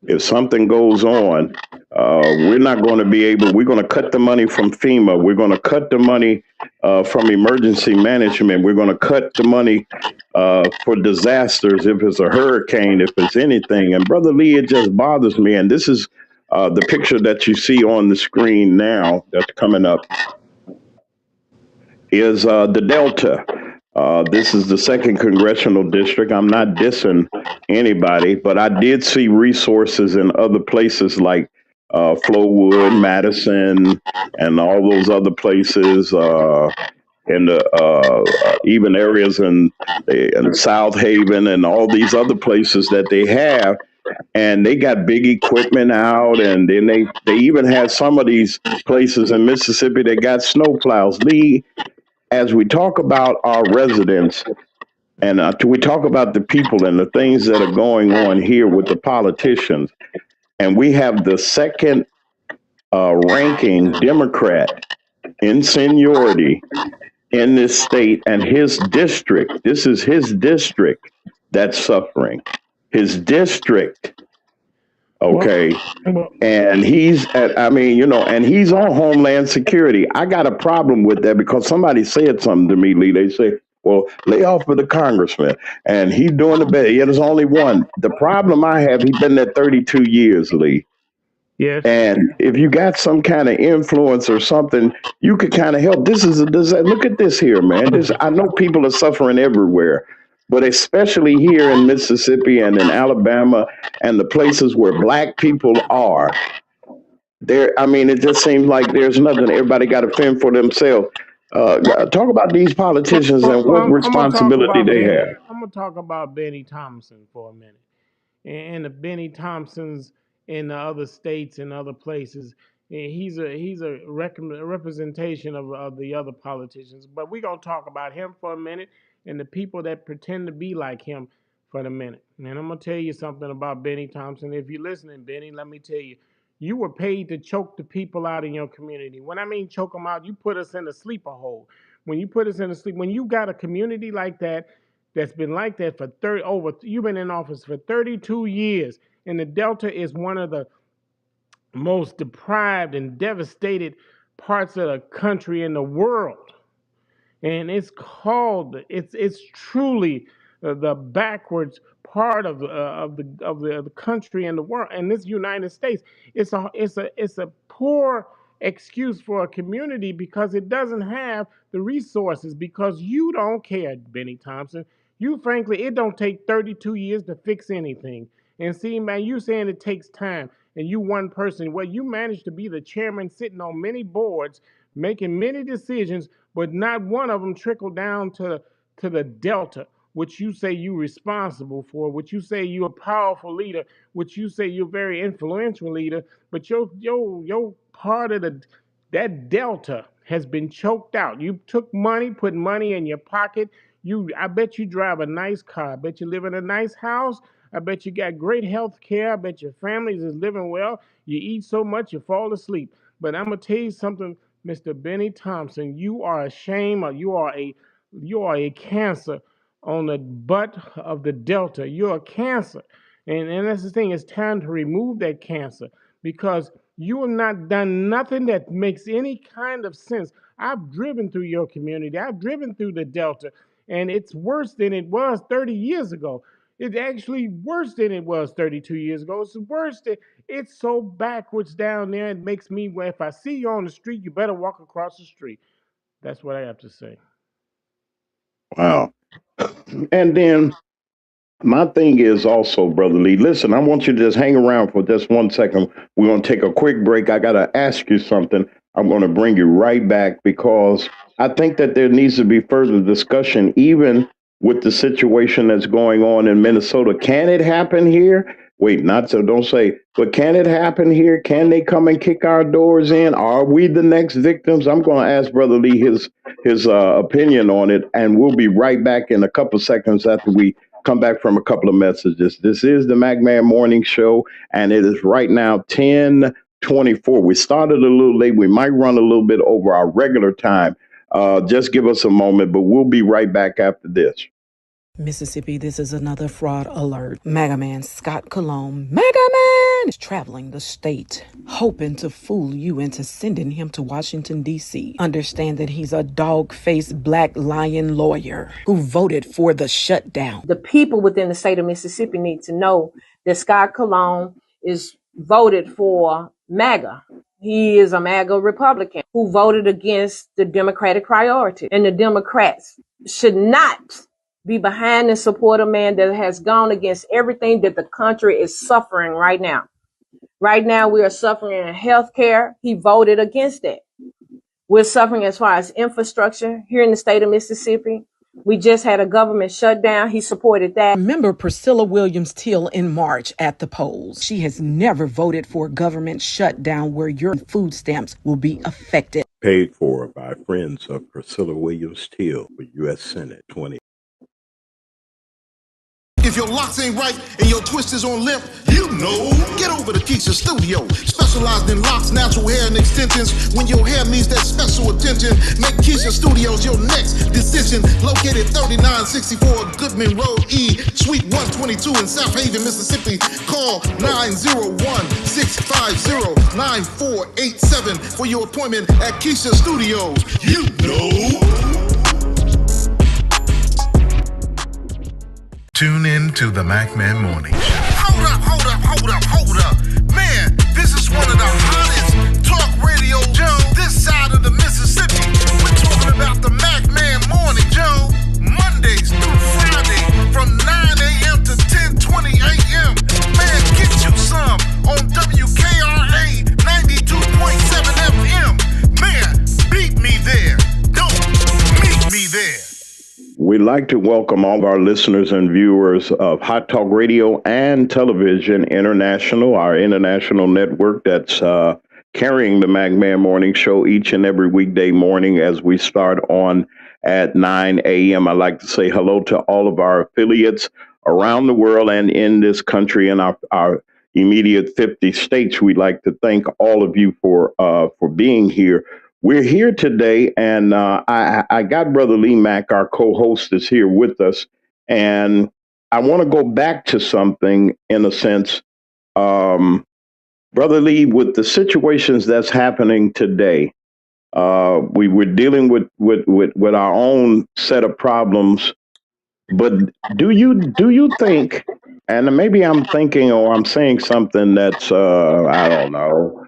if something goes on, we're not going to be able, we're going to cut the money from FEMA. We're going to cut the money from emergency management. We're going to cut the money for disasters, if it's a hurricane, if it's anything. And Brother Lee, it just bothers me. And this is the picture that you see on the screen now that's coming up is the Delta. This is the 2nd Congressional District. I'm not dissing anybody, but I did see resources in other places like Flowood, Madison, and all those other places, and even areas in South Haven and all these other places that they have. And they got big equipment out, and then they even had some of these places in Mississippi that got snow plows. Lee, as we talk about our residents and we talk about the people and the things that are going on here with the politicians, and we have the 2nd ranking Democrat in seniority in this state and his district. This is his district that's suffering. His district. Okay. And he's and he's on Homeland Security. I got a problem with that because somebody said something to me, Lee. They say, well, lay off of the congressman. And he's doing the best. Yeah, there's only one. The problem I have, he's been there 32 years, Lee. Yes. And if you got some kind of influence or something, you could kind of help. This is a disaster. Look at this here, man. I know people are suffering everywhere, but especially here in Mississippi and in Alabama and the places where Black people are. It just seems like there's nothing. Everybody got to fend for themselves. Talk about these politicians and what I'm gonna talk responsibility about they Benny. have. I'm gonna talk about Benny Thompson for a minute, and the Benny Thompsons in the other states and other places. And he's a representation of the other politicians. But we're gonna talk about him for a minute and the people that pretend to be like him for a minute. And I'm gonna tell you something about Benny Thompson. If you're listening, Benny, let me tell you. You were paid to choke the people out in your community. When I mean choke them out, you put us in a sleeper hole. When you put us in a sleep, when you got a community like that, that's been like that for you've been in office for 32 years, and the Delta is one of the most deprived and devastated parts of the country in the world. And it's truly the backwards part of the country and the world, and this United States. It's a poor excuse for a community because it doesn't have the resources, because you don't care, Benny Thompson. You frankly, it don't take 32 years to fix anything. And see, man, you saying it takes time, and you one person. Well, you managed to be the chairman, sitting on many boards, making many decisions, but not one of them trickled down to the Delta, which you say you're responsible for, which you say you're a powerful leader, which you say you're a very influential leader, but your part of that Delta has been choked out. You took money, put money in your pocket. I bet you drive a nice car. I bet you live in a nice house. I bet you got great health care. I bet your family is living well. You eat so much you fall asleep. But I'm gonna tell you something, Mr. Benny Thompson. You are a shame, or you are a cancer on the butt of the Delta. You're a cancer. And that's the thing. It's time to remove that cancer, because you have not done nothing that makes any kind of sense. I've driven through your community. I've driven through the Delta, and it's worse than it was 30 years ago. It's actually worse than it was 32 years ago. It's worse than it's so backwards down there. It makes me, well, if I see you on the street, you better walk across the street. That's what I have to say. Wow. And then my thing is also, Brother Lee, listen, I want you to just hang around for just 1 second. We're going to take a quick break. I got to ask you something. I'm going to bring you right back, because I think that there needs to be further discussion, even with the situation that's going on in Minnesota. Can it happen here? Wait, not so, don't say, but can it happen here? Can they come and kick our doors in? Are we the next victims? I'm going to ask Brother Lee his opinion on it, and we'll be right back in a couple seconds after we come back from a couple of messages. This is the McMahon Morning Show, and it is right now 10:24. We started a little late. We might run a little bit over our regular time. Just give us a moment, but we'll be right back after this. Mississippi, this is another fraud alert. MAGA man Scott Cologne, MAGA man, is traveling the state, hoping to fool you into sending him to Washington, D.C. Understand that he's a dog-faced black lion lawyer who voted for the shutdown. The people within the state of Mississippi need to know that Scott Cologne is voted for MAGA. He is a MAGA Republican who voted against the Democratic priority. And the Democrats should not be behind and support a man that has gone against everything that the country is suffering right now. Right now, we are suffering in health care. He voted against that. We're suffering as far as infrastructure here in the state of Mississippi. We just had a government shutdown. He supported that. Remember Priscilla Williams Teal in March at the polls. She has never voted for a government shutdown where your food stamps will be affected. Paid for by friends of Priscilla Williams Teal for U.S. Senate 20. If your locks ain't right and your twist is on limp, you know, get over to Keisha Studio. Specialized in locks, natural hair, and extensions. When your hair needs that special attention, make Keisha Studios your next decision. Located 3964 Goodman Road E, Suite 122 in South Haven, Mississippi. Call 901-650-9487 for your appointment at Keisha Studios. You know. Tune in to the McMahon Morning Show. Hold up. Man, this is one of the hottest talk radio shows this side of the Mississippi. We're talking about the McMahon Morning Show, Mondays through Friday from 9 a.m. to 10:20 a.m. Man, get you some on WKRA 92.7 FM. Man, beat me there. Don't like to welcome all of our listeners and viewers of Hot Talk Radio and Television International, our international network that's carrying the McMahon Morning Show each and every weekday morning as we start on at 9 a.m. I'd like to say hello to all of our affiliates around the world and in this country and our immediate 50 states. We'd like to thank all of you for being here. We're here today, and I got Brother Lee Mack, our co-host, is here with us, and I want to go back to something in a sense, Brother Lee, with the situations that's happening today. We were dealing with our own set of problems, but do you think? And maybe I'm thinking, or I'm saying something that's I don't know,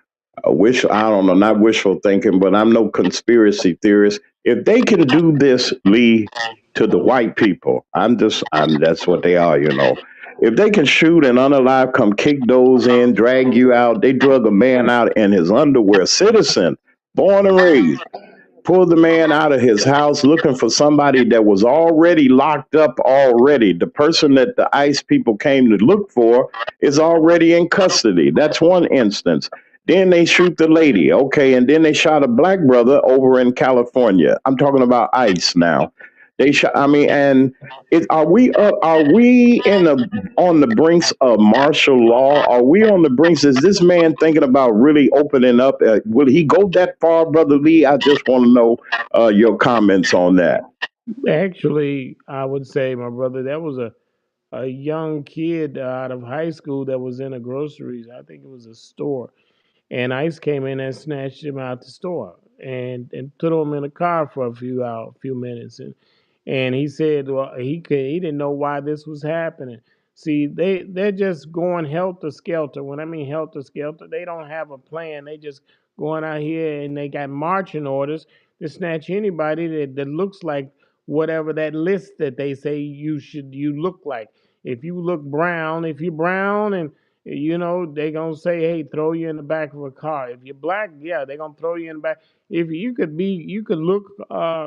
I don't know, not wishful thinking, but I'm no conspiracy theorist. If they can do this, Lee, to the white people, I'm that's what they are, you know. If they can shoot an unalive, come kick those in, drag you out, they drug a man out in his underwear, citizen, born and raised, pulled the man out of his house looking for somebody that was already locked up already. The person that the ICE people came to look for is already in custody. That's one instance. Then they shoot the lady. Okay. And then they shot a black brother over in California. I'm talking about ICE now. They shot, I mean, and are we in the on the brinks of martial law? Are we on the brinks? Is this man thinking about really opening up? Will he go that far, Brother Lee? I just want to know your comments on that. Actually, I would say, my brother, that was a young kid out of high school that was in a groceries. I think it was a store, and ICE came in and snatched him out the store and put him in a car for few minutes, and he said, well, he didn't know why this was happening. See, they're just going helter skelter. When I mean helter skelter, they don't have a plan. They just going out here and they got marching orders to snatch anybody that looks like whatever that list that they say you look like. If you look brown, if you're brown and they gonna say, hey, throw you in the back of a car. If you're black, yeah, they gonna throw you in the back. If you could look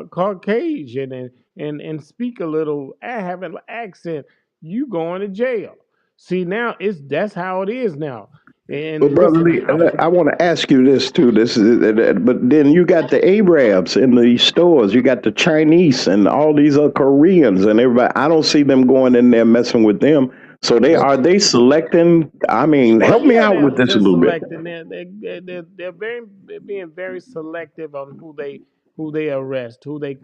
Caucasian and speak a little, have an accent, you going to jail. See, now that's how it is now. But And Brother listen, Lee, I want to ask you this too. But then you got the Arabs in these stores. You got the Chinese and all these Koreans and everybody. I don't see them going in there messing with them. So they selecting? I mean, well, help me yeah, out with this a they're little bit. selecting. They're very being very selective on who they arrest, who they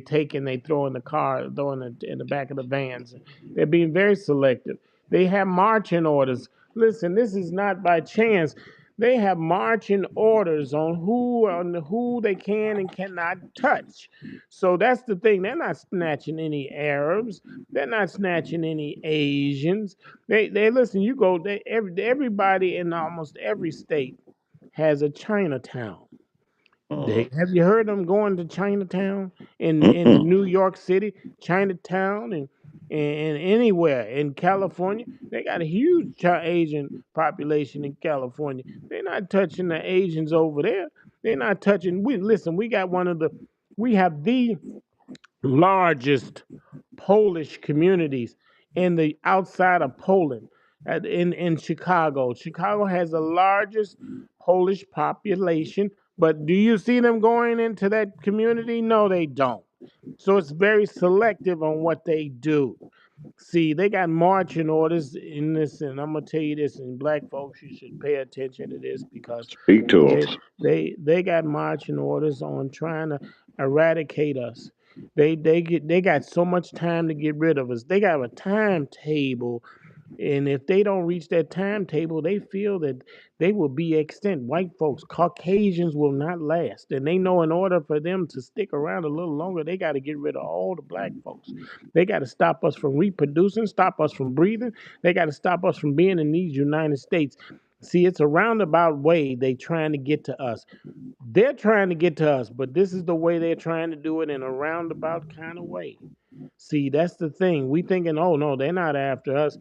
take and they throw in the car, throw in the back of the vans. They're being very selective. They have marching orders. Listen, this is not by chance. They have marching orders on who they can and cannot touch. So that's the thing. They're not snatching any Arabs. They're not snatching any Asians. They listen. You go. Everybody in almost every state has a Chinatown. Uh, Have you heard them going to Chinatown in mm-mm. New York City, Chinatown, and anywhere in California? They got a huge Asian population in California. They're not touching the Asians over there. They're not touching. We listen. We have the largest Polish communities in the outside of Poland, in Chicago. Chicago has the largest Polish population, but do you see them going into that community? No, they don't. So it's very selective on what they do. See, they got marching orders in this, and I'm gonna tell you this, and black folks, you should pay attention to this because Speak to they us. they got marching orders on trying to eradicate us. They got so much time to get rid of us. They got a timetable, and if they don't reach that timetable, they feel that they will be extinct. White folks, Caucasians will not last. And they know in order for them to stick around a little longer, they got to get rid of all the black folks. They got to stop us from reproducing, stop us from breathing. They got to stop us from being in these United States. See, it's a roundabout way they trying to get to us. They're trying to get to us, but this is the way they're trying to do it in a roundabout kind of way. See, that's the thing. We thinking, oh no, they're not after us.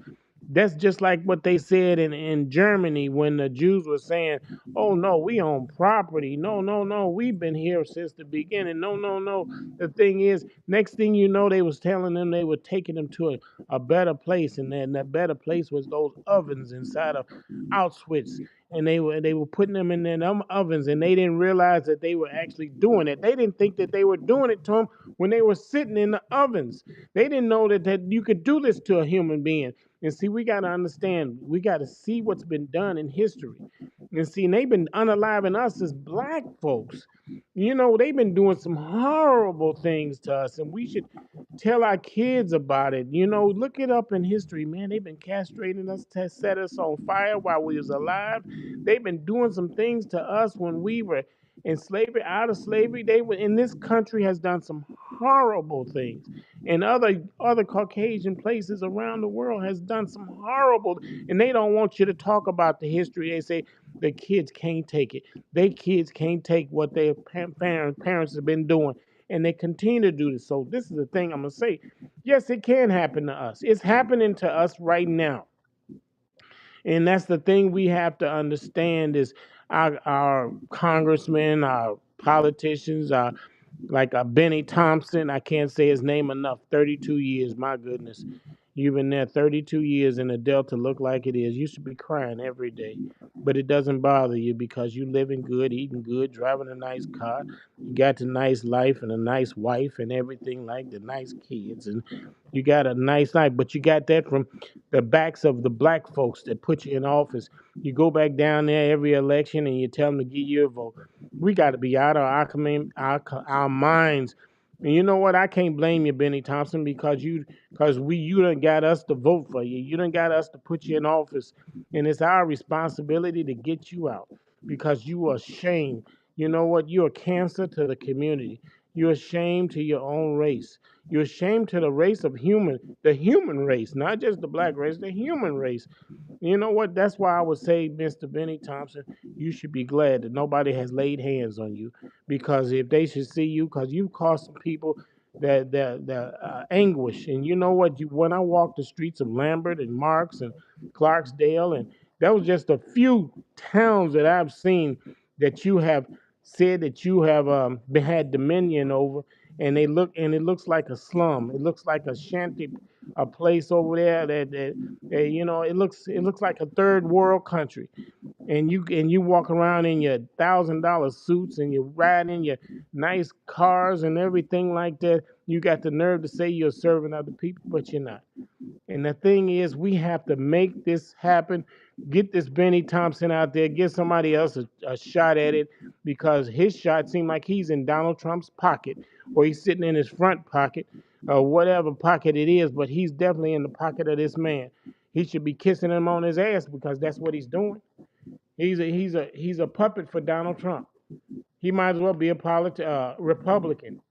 That's just like what they said in Germany when the Jews were saying, oh, no, we own property. No, no, no, we've been here since the beginning. No, no, no. The thing is, next thing you know, they was telling them they were taking them to a better place. And then that better place was those ovens inside of Auschwitz. And they were putting them in them ovens, and they didn't realize that they were actually doing it. They didn't think that they were doing it to them when they were sitting in the ovens. They didn't know that you could do this to a human being. And see, we got to understand, we got to see what's been done in history. And see, and they've been unaliving us as black folks. You know, they've been doing some horrible things to us, and we should tell our kids about it. You know, look it up in history, man. They've been castrating us to set us on fire while we was alive. They've been doing some things to us when we were in slavery, out of slavery. They were in this country has done some horrible things. And other Caucasian places around the world has done some horrible, and they don't want you to talk about the history. They say the kids can't take it. They kids can't take what their parents have been doing, and they continue to do this. So this is the thing I'm gonna say. Yes, it can happen to us. It's happening to us right now. And that's the thing we have to understand is our congressmen, our politicians, like Benny Thompson. I can't say his name enough. 32 years, my goodness. You've been there 32 years and the Delta look like it is. You should be crying every day. But it doesn't bother you because you living good, eating good, driving a nice car. You got the nice life and a nice wife and everything like the nice kids. And you got a nice life. But you got that from the backs of the black folks that put you in office. You go back down there every election and you tell them to give you a vote. We got to be out of our minds. And you know what? I can't blame you, Benny Thompson, because you done got us to vote for you. You done got us to put you in office, and it's our responsibility to get you out because you are shame. You know what? You're a cancer to the community. You're a shame to your own race. You're a shame to the race of the human race, not just the black race, the human race. You know what? That's why I would say, Mr. Benny Thompson, you should be glad that nobody has laid hands on you, because if they should see you, because you've caused some people that anguish. And you know what? When I walked the streets of Lambert and Marks and Clarksdale, and that was just a few towns that I've seen that you have said that you have had dominion over, and it looks like a slum. It looks like a shanty, a place over there that you know, it looks like a third world country. And you walk around in your $1,000 suits and you ride in your nice cars and everything like that. You got the nerve to say you're serving other people, but you're not. And the thing is, we have to make this happen. Get this Benny Thompson out there. Give somebody else a shot at it, because his shot seemed like he's in Donald Trump's pocket, or he's sitting in his front pocket, or whatever pocket it is. But he's definitely in the pocket of this man. He should be kissing him on his ass, because that's what he's doing. He's a puppet for Donald Trump. He might as well be a Republican.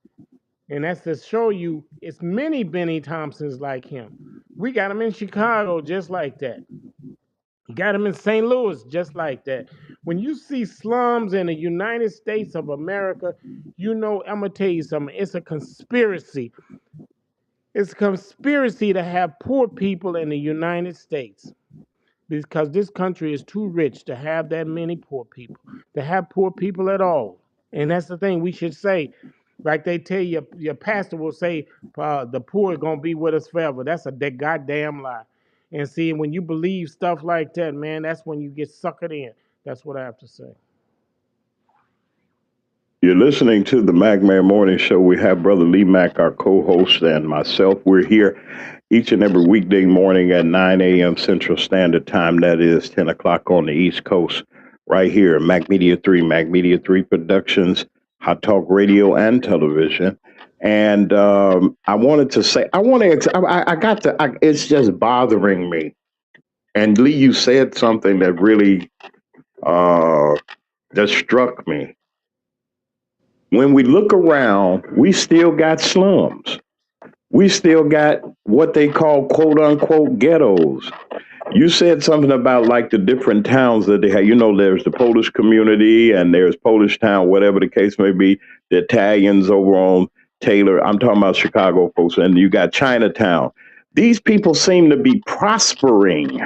And that's to show you it's many Benny Thompsons like him. We got him in Chicago just like that. You got him in St. Louis just like that. When you see slums in the United States of America, you know, I'm going to tell you something. It's a conspiracy. It's a conspiracy to have poor people in the United States, because this country is too rich to have that many poor people, to have poor people at all. And that's the thing we should say. Like they tell you, your pastor will say, the poor are going to be with us forever. That's a goddamn lie. And see, when you believe stuff like that, man, that's when you get suckered in. That's what I have to say. You're listening to the MacMan Morning Show. We have Brother Lee Mack, our co-host, and myself. We're here each and every weekday morning at 9 a.m. Central Standard Time. That is 10 o'clock on the East Coast, right here, Mac Media 3, Mac Media 3 Productions, Hot Talk Radio and Television. And I wanted to say, it's just bothering me. And Lee, you said something that really that struck me. When we look around, we still got slums. We still got what they call quote unquote ghettos. You said something about like the different towns that they have. You know, there's the Polish community and there's Polish Town, whatever the case may be, the Italians over on Taylor. I'm talking about Chicago folks. And you got Chinatown. These people seem to be prospering.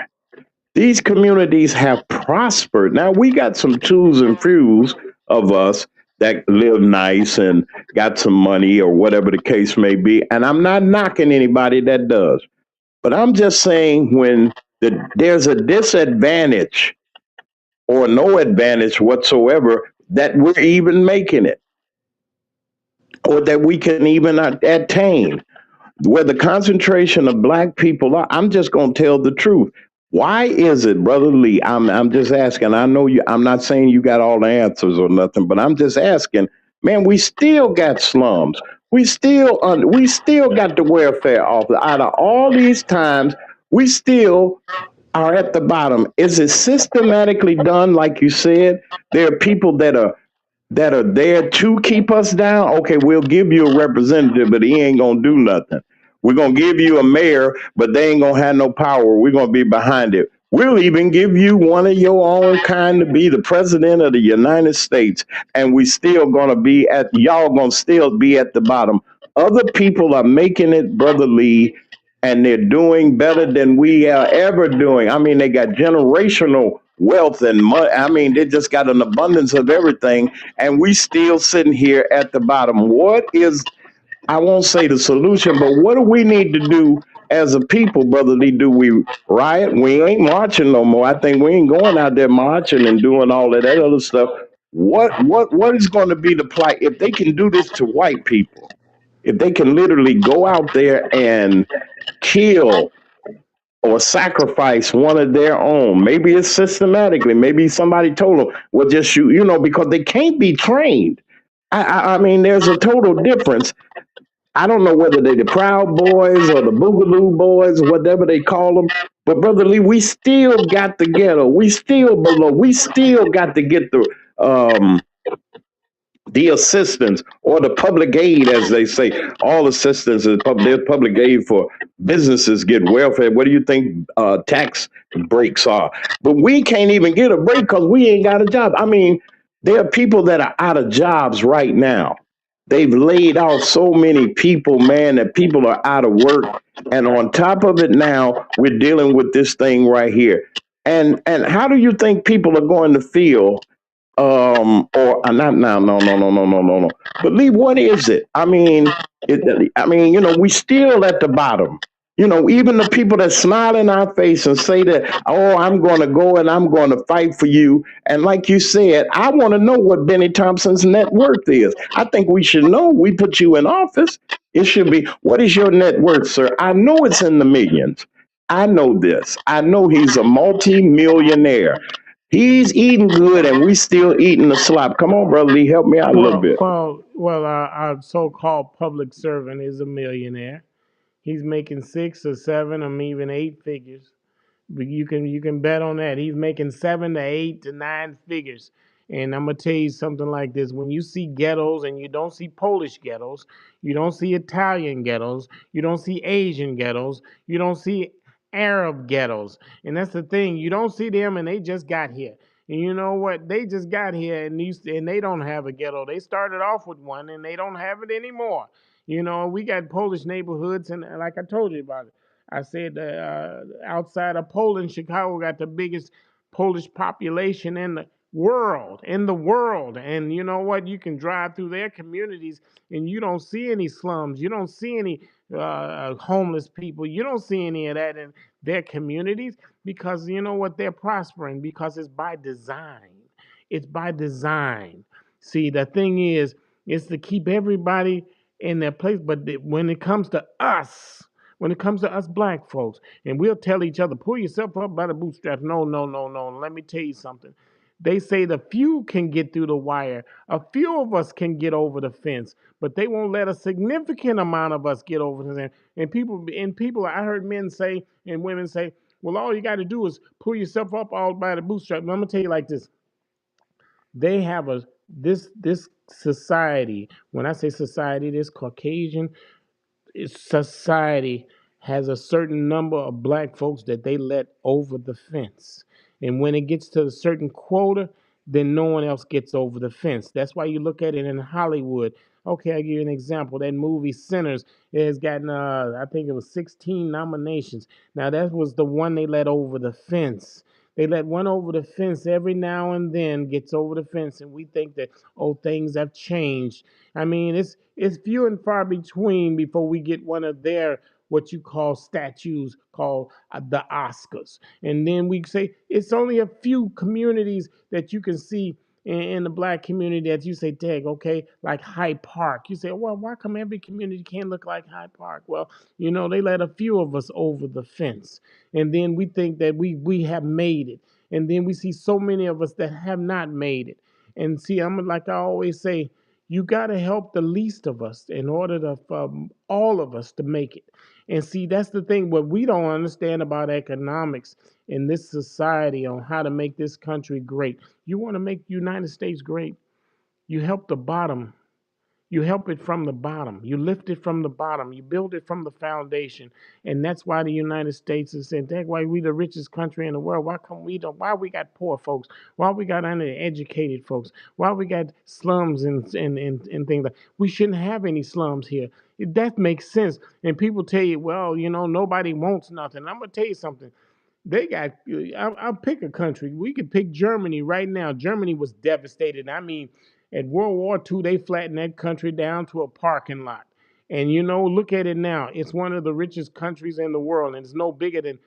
These communities have prospered. Now we got some twos and fews of us that live nice and got some money or whatever the case may be. And I'm not knocking anybody that does, but I'm just saying when there's a disadvantage or no advantage whatsoever that we're even making it or that we can even attain where the concentration of black people are. I'm just going to tell the truth. Why is it, Brother Lee? I'm just asking. I know you. I'm not saying you got all the answers or nothing, but I'm just asking. Man, we still got slums. We still got the welfare office. Out of all these times, we still are at the bottom. Is it systematically done, like you said? There are people that are there to keep us down. Okay, we'll give you a representative, but he ain't gonna do nothing. We're gonna give you a mayor, but they ain't gonna have no power. We're gonna be behind it. We'll even give you one of your own kind to be the president of the United States, and we still gonna be at y'all gonna still be at the bottom. Other people are making it, Brother Lee, and they're doing better than we are ever doing. I mean, they got generational wealth and money. I mean, they just got an abundance of everything, and we still sitting here at the bottom. What is, I won't say the solution, but what do we need to do as a people, Brother Lee? Do we riot? We ain't marching no more. I think we ain't going out there marching and doing all of that other stuff. What is going to be the plight if they can do this to white people? If they can literally go out there and kill or sacrifice one of their own. Maybe it's systematically. Maybe somebody told them, well, just shoot, because they can't be trained. I mean, there's a total difference. I don't know whether they're the Proud Boys or the Boogaloo Boys, whatever they call them. But Brother Lee, we still got the ghetto. We still below. We still got to get the assistance or the public aid, as they say. All assistance is there's public aid for businesses get welfare. What do you think tax breaks are? But we can't even get a break because we ain't got a job. I mean, there are people that are out of jobs right now. They've laid off so many people, man, that people are out of work. And on top of it now, we're dealing with this thing right here. And how do you think people are going to feel or not now, no. But Lee, what is it? I mean, we still at the bottom. Even the people that smile in our face and say that, oh, I'm going to go and I'm going to fight for you. And like you said, I want to know what Benny Thompson's net worth is. I think we should know. We put you in office. It should be, what is your net worth, sir? I know it's in the millions. I know this. I know he's a multi-millionaire. He's eating good, and we still eating the slop. Come on, Brother Lee, help me out a little bit. Our so-called public servant is a millionaire. He's making 6 or 7 or even 8 figures. You can bet on that. He's making 7 to 8 to 9 figures. And I'm gonna tell you something like this: when you see ghettos, and you don't see Polish ghettos, you don't see Italian ghettos, you don't see Asian ghettos, you don't see Arab ghettos, and that's the thing. You don't see them, and they just got here. And you know what? They just got here, and they don't have a ghetto. They started off with one, and they don't have it anymore. We got Polish neighborhoods, and like I told you about it. I said outside of Poland, Chicago got the biggest Polish population in the world. And you know what? You can drive through their communities, and you don't see any slums. You don't see any homeless people. You don't see any of that in their communities because you know what? They're prospering because it's by design. It's by design. See, the thing is to keep everybody in their place. But when it comes to us, black folks, and we'll tell each other, pull yourself up by the bootstraps. No, no, no, no. Let me tell you something. They say the few can get through the wire. A few of us can get over the fence, but they won't let a significant amount of us get over the fence. And people, I heard men say and women say, well, all you got to do is pull yourself up all by the bootstraps. I'm gonna tell you like this. They have this society. When I say society, this Caucasian society has a certain number of black folks that they let over the fence. And when it gets to a certain quota, then no one else gets over the fence. That's why you look at it in Hollywood. Okay, I'll give you an example. That movie Sinners, it has gotten, I think it was 16 nominations. Now, that was the one they let over the fence. They let one over the fence every now and then gets over the fence, and we think that, oh, things have changed. I mean, it's few and far between before we get one of their what you call statues called the Oscars. And then we say it's only a few communities that you can see in the black community that you say, tag, okay, like Hyde Park. You say, well, why come every community can't look like Hyde Park? Well, they let a few of us over the fence. And then we think that we have made it. And then we see so many of us that have not made it. And see, I'm like I always say, you got to help the least of us in order to for all of us to make it. And see, that's the thing. What we don't understand about economics in this society on how to make this country great. You want to make the United States great, you help the bottom. You help it from the bottom. You lift it from the bottom. You build it from the foundation. And that's why the United States is saying, that's why we the richest country in the world. Why come we don't? Why we got poor folks? Why we got undereducated folks? Why we got slums and things like we shouldn't have any slums here. That makes sense. And people tell you, well, nobody wants nothing. I'm gonna tell you something. They got, I'll pick a country. We could pick Germany right now. Germany was devastated. I mean, at World War II, they flattened that country down to a parking lot. And look at it now. It's one of the richest countries in the world, and it's no bigger than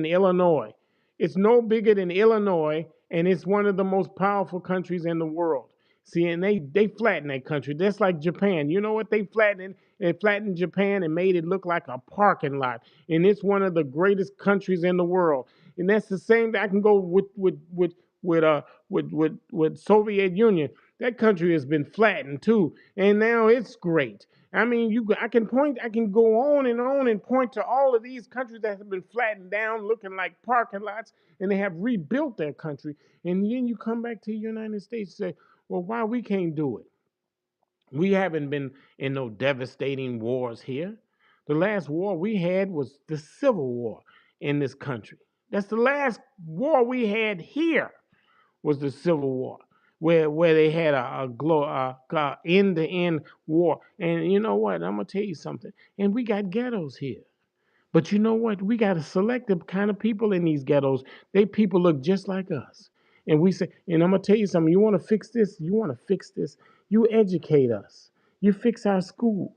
Illinois. It's no bigger than Illinois, and it's one of the most powerful countries in the world. See, and they flattened that country. That's like Japan. You know what they flattened? They flattened Japan and made it look like a parking lot. And it's one of the greatest countries in the world. And that's the same. I can go with Soviet Union. That country has been flattened too, and now it's great. I mean, I can go on and point to all of these countries that have been flattened down, looking like parking lots, and they have rebuilt their country. And then you come back to the United States and say, well, why we can't do it? We haven't been in no devastating wars here. The last war we had was the Civil War in this country. That's the last war we had here was the Civil War, where they had a end-to-end war. And you know what? I'm gonna tell you something. And we got ghettos here. But you know what? We got a selective kind of people in these ghettos. They people look just like us. And we say, and I'm gonna tell you something, you wanna fix this? You wanna fix this? You educate us. You fix our schools.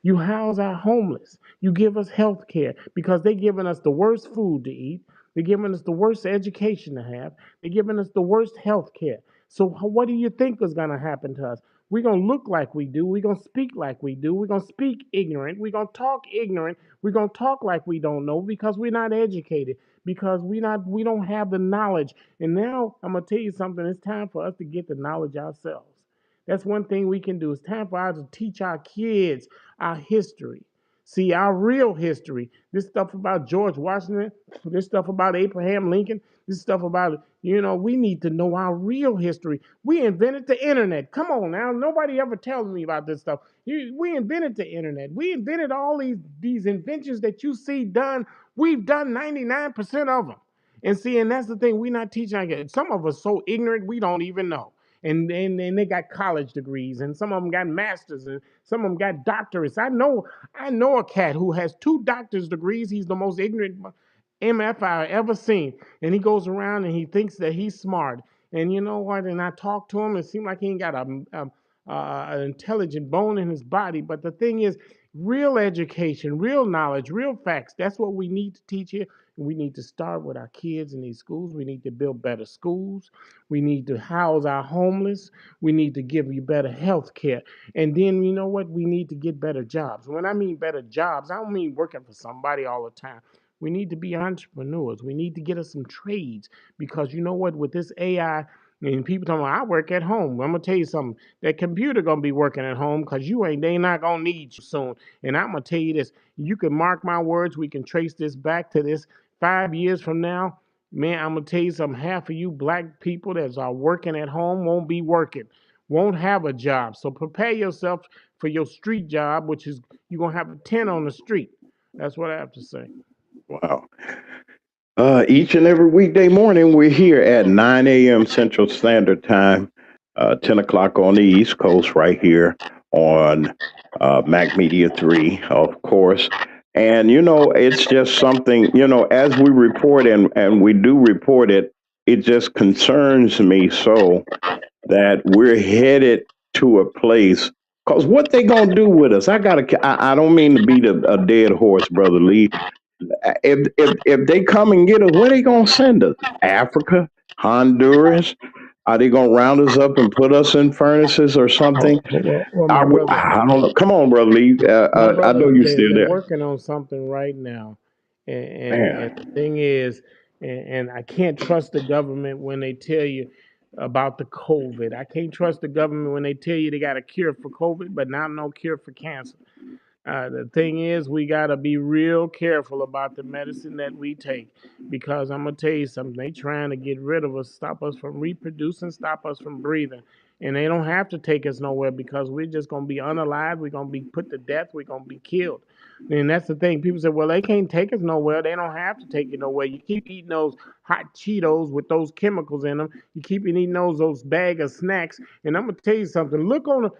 You house our homeless. You give us health care because they're giving us the worst food to eat. They're giving us the worst education to have. They're giving us the worst health care. So what do you think is gonna happen to us? We're going to look like we do. We're going to speak like we do. We're going to speak ignorant. We're going to talk ignorant. We're going to talk like we don't know because we're not educated, because we don't have the knowledge. And now I'm going to tell you something. It's time for us to get the knowledge ourselves. That's one thing we can do. It's time for us to teach our kids our history. See, our real history. This stuff about George Washington, this stuff about Abraham Lincoln, this stuff about, we need to know our real history. We invented the internet. Come on now. Nobody ever tells me about this stuff. We invented the internet. We invented all these inventions that you see done. We've done 99% of them. And see, and that's the thing. We're not teaching. Some of us so ignorant, we don't even know. And they got college degrees, and some of them got masters, and some of them got doctorates. I know a cat who has 2 doctor's degrees. He's the most ignorant MF I ever seen, and he goes around and he thinks that he's smart. And you know what? And I talk to him, it seems like he ain't got an intelligent bone in his body. But the thing is, real education, real knowledge, real facts. That's what we need to teach here. We need to start with our kids in these schools. We need to build better schools. We need to house our homeless. We need to give you better health care. And then, you know what? We need to get better jobs. When I mean better jobs, I don't mean working for somebody all the time. We need to be entrepreneurs. We need to get us some trades because you know what? With this AI, and people talking about, I work at home. I'm gonna tell you something. That computer gonna be working at home because they not gonna need you soon. And I'm gonna tell you this. You can mark my words. We can trace this back to this 5 years from now. Man, I'm gonna tell you something. Half of you black people that are working at home won't be working, won't have a job. So prepare yourself for your street job, which is you're gonna have a tent on the street. That's what I have to say. Wow. Each and every weekday morning, we're here at 9 a.m. Central Standard Time, 10 o'clock on the East Coast, right here on Mac Media 3, of course. And, it's just something, as we report and we do report it, it just concerns me so that we're headed to a place. Because what they going to do with us? I don't mean to beat a dead horse, Brother Lee. If they come and get us, where they going to send us? Africa? Honduras? Are they going to round us up and put us in furnaces or something? My brother, I don't know. Come on, Brother Lee. I know you're still they're there. working on something right now, and Man, the thing is, and I can't trust the government when they tell you about the COVID. I can't trust the government when they tell you they got a cure for COVID, but not no cure for cancer. The thing is, we got to be real careful about the medicine that we take because I'm going to tell you something. They trying to get rid of us, stop us from reproducing, stop us from breathing. And they don't have to take us nowhere because we're just going to be unalive. We're going to be put to death. We're going to be killed. And that's the thing. People say, well, they can't take us nowhere. They don't have to take you nowhere. You keep eating those hot Cheetos with those chemicals in them. You keep eating those bag of snacks. And I'm going to tell you something. Look on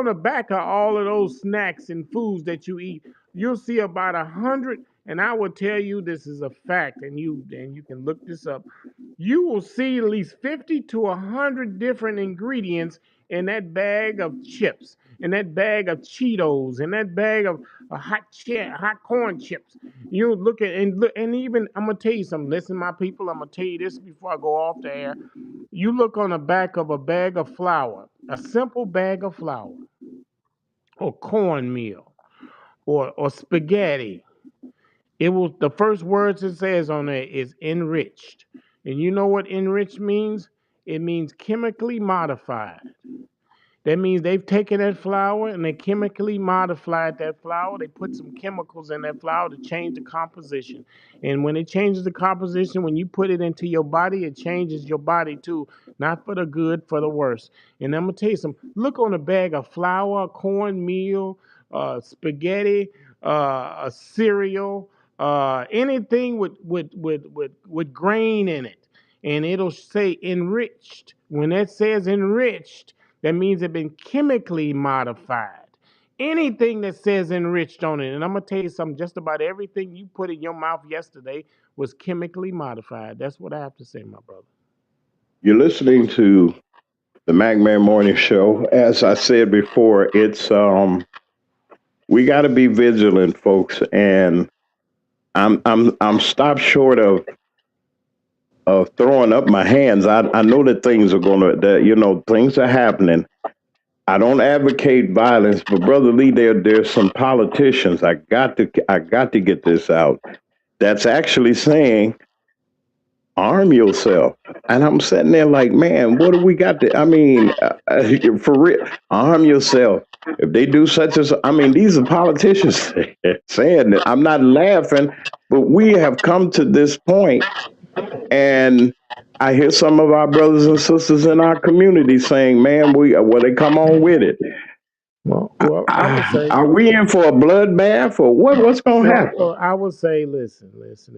the back of all of those snacks and foods that you eat. You'll see about 100, and I will tell you this is a fact, and you can look this up. You will see at least 50 to 100 different ingredients in that bag of chips, in that bag of Cheetos, in that bag of hot corn chips. You look at and look, and even I'm gonna tell you something. Listen, my people, I'm gonna tell you this before I go off the air. You look on the back of a bag of flour, a simple bag of flour, or cornmeal, or spaghetti. It will the first words it says on there is enriched. And you know what enriched means? It means chemically modified. That means they've taken that flour and they chemically modified that flour. They put some chemicals in that flour to change the composition. And when it changes the composition, when you put it into your body, it changes your body too. Not for the good, for the worse. And I'm gonna tell you something. Look on a bag of flour, cornmeal, spaghetti, a cereal, anything with grain in it, and it'll say enriched. When it says enriched, that means it's been chemically modified. Anything that says enriched on it, and I'm gonna tell you something, just about everything you put in your mouth yesterday was chemically modified. That's what I have to say, my brother. you're listening to the MacMan Morning Show. As I said before, it's we got to be vigilant, folks, and I'm stopped short of throwing up my hands. I know that things are things are happening. I don't advocate violence, but Brother Lee, there's some politicians. I got to get this out. That's actually saying arm yourself. And I'm sitting there like, man, what do we got to? I mean, for real, arm yourself. If they do such as, I mean, these are politicians saying that. I'm not laughing, but we have come to this point, and I hear some of our brothers and sisters in our community saying, man, they come on with it. Well, I would say, Are we in for a bloodbath or what's going to happen? I would say, listen to this.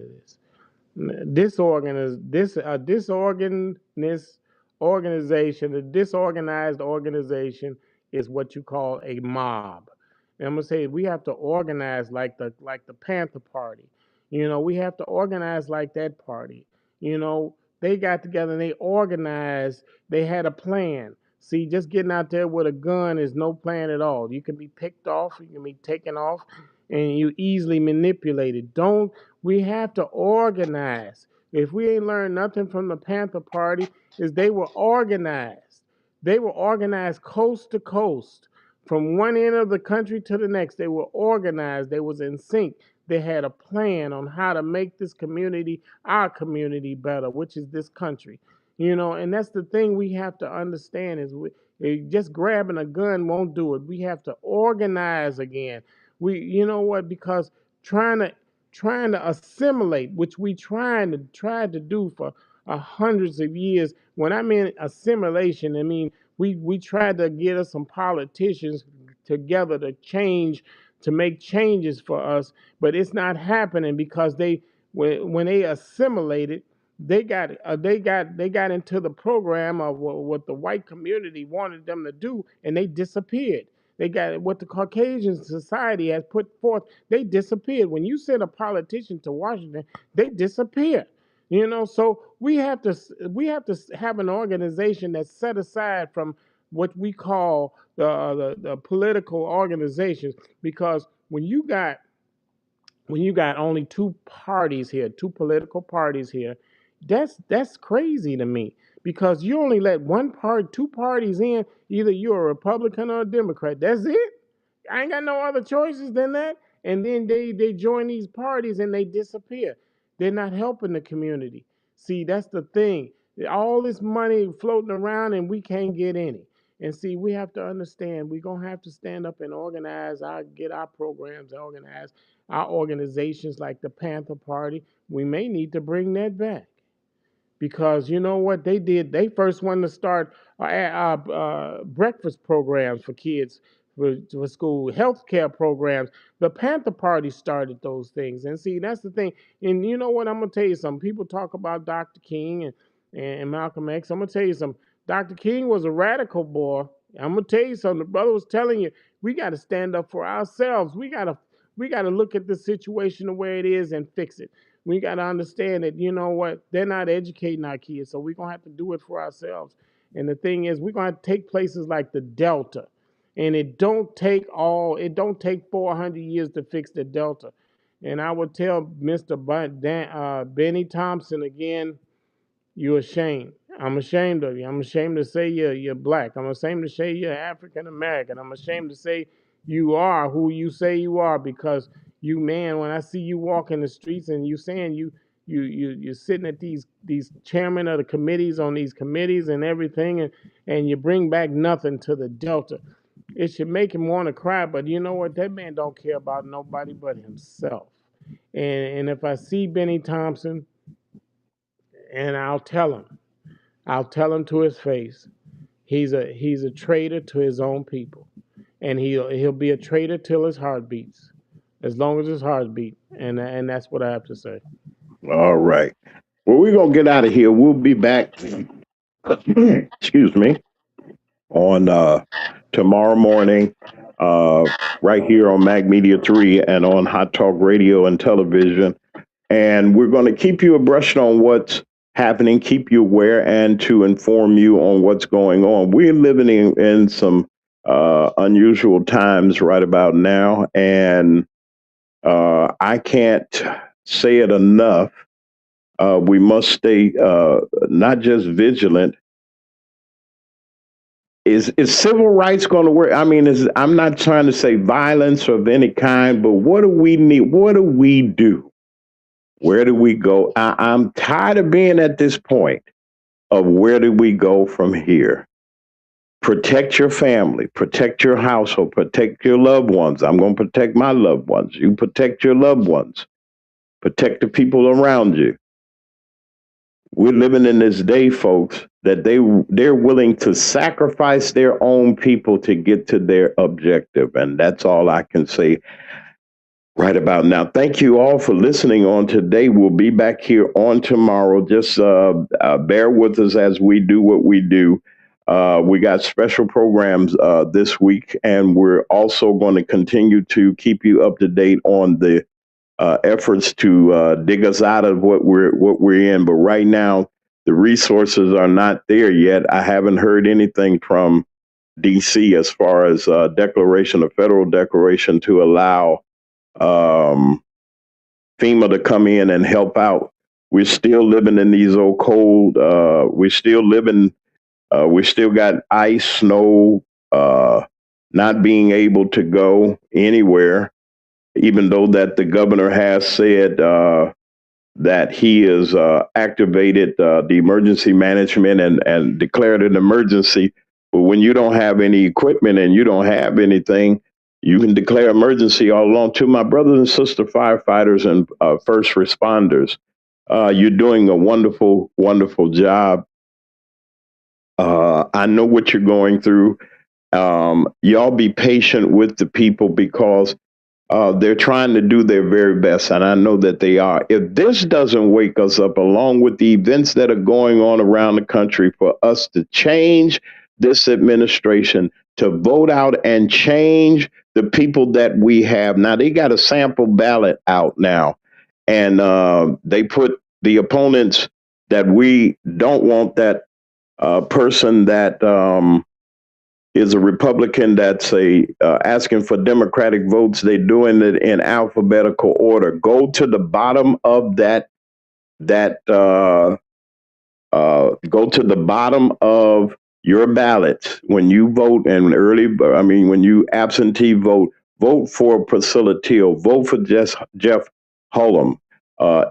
This organization, a disorganized organization, is what you call a mob. And I'm gonna say we have to organize like the Panther Party. We have to organize like that party. They got together and they organized. They had a plan. See, just getting out there with a gun is no plan at all. You can be picked off, you can be taken off, and you easily manipulated. Don't We have to organize. If we ain't learned nothing from the Panther Party, is they were organized. They were organized coast to coast, from one end of the country to the next. They were organized. They was in sync. They had a plan on how to make this community, our community, better, which is this country. And that's the thing we have to understand is just grabbing a gun won't do it. We have to organize again. You know what? Because trying to assimilate, which we tried to do for hundreds of years. When I mean assimilation, I mean we tried to get us some politicians together to make changes for us, but it's not happening because when they assimilated, they got into the program of what the white community wanted them to do, and they disappeared. They got what the Caucasian society has put forth. They disappeared. When you send a politician to Washington, they disappear. So we have to have an organization that's set aside from what we call the political organizations, because when you got only two parties here, two political parties here, that's crazy to me, because you only let two parties in. Either you're a Republican or a Democrat. That's it. I ain't got no other choices than that. And then they join these parties and they disappear. They're not helping the community. See, that's the thing. All this money floating around and we can't get any. And see, we have to understand we're gonna have to stand up and get our programs organized, our organizations like the Panther Party. We may need to bring that back, because you know what they did? They first wanted to start breakfast programs for kids for school, healthcare programs. The Panther Party started those things, and see, that's the thing. And you know what? I'm gonna tell you something. People talk about Dr. King and Malcolm X. I'm gonna tell you something. Dr. King was a radical boy. I'm gonna tell you something. The brother was telling you we got to stand up for ourselves. We gotta look at the situation the way it is and fix it. We got to understand that, you know what, they're not educating our kids, so we're going to have to do it for ourselves. And the thing is, we're going to take places like the Delta, and it don't take 400 years to fix the Delta. And I would tell Mr. Benny Thompson again, you're ashamed. I'm ashamed of you. I'm ashamed to say you're black. I'm ashamed to say you're African American. I'm ashamed to say you are who you say you are, because you, man, when I see you walking the streets and you saying you're sitting at these chairmen of the committees on these committees and everything, and you bring back nothing to the Delta. It should make him want to cry, but you know what? That man don't care about nobody but himself. And if I see Benny Thompson, and I'll tell him to his face, he's a traitor to his own people, and he'll be a traitor till his heart beats, as long as his heart beats, and that's what I have to say. All right. Well, we're going to get out of here. We'll be back, excuse me, on tomorrow morning, right here on Mag Media 3 and on Hot Talk Radio and Television. And we're going to keep you abreast on what's happening, keep you aware, and to inform you on what's going on. We're living in some unusual times right about now, and I can't say it enough. We must stay not just vigilant. Is civil rights going to work? I mean, I'm not trying to say violence of any kind, but what do we need? What do we do? Where do we go? I'm tired of being at this point of where do we go from here? Protect your family, protect your household, protect your loved ones. I'm going to protect my loved ones. You protect your loved ones. Protect the people around you. We're living in this day, folks, that they're willing to sacrifice their own people to get to their objective. And that's all I can say right about now. Thank you all for listening on today. We'll be back here on tomorrow. Just bear with us as we do what we do. We got special programs this week, and we're also going to continue to keep you up to date on the efforts to dig us out of what we're in. But right now, the resources are not there yet. I haven't heard anything from D.C. as far as federal declaration to allow FEMA to come in and help out. We're still living in these old cold. We still got ice, snow, not being able to go anywhere, even though that the governor has said that he has activated the emergency management and declared an emergency. But when you don't have any equipment and you don't have anything, you can declare emergency all along. To my brothers and sister firefighters and first responders, you're doing a wonderful, wonderful job. I know what you're going through. Y'all be patient with the people, because they're trying to do their very best, and I know that they are. If this doesn't wake us up, along with the events that are going on around the country, for us to change this administration, to vote out and change the people that we have. Now, they got a sample ballot out now, and they put the opponents that we don't want, that person that is a Republican that's asking for Democratic votes. They're doing it in alphabetical order. Go to the bottom of go to the bottom of your ballots when you vote, and when you absentee vote, vote for Priscilla Teal, vote for Jeff Holcomb. I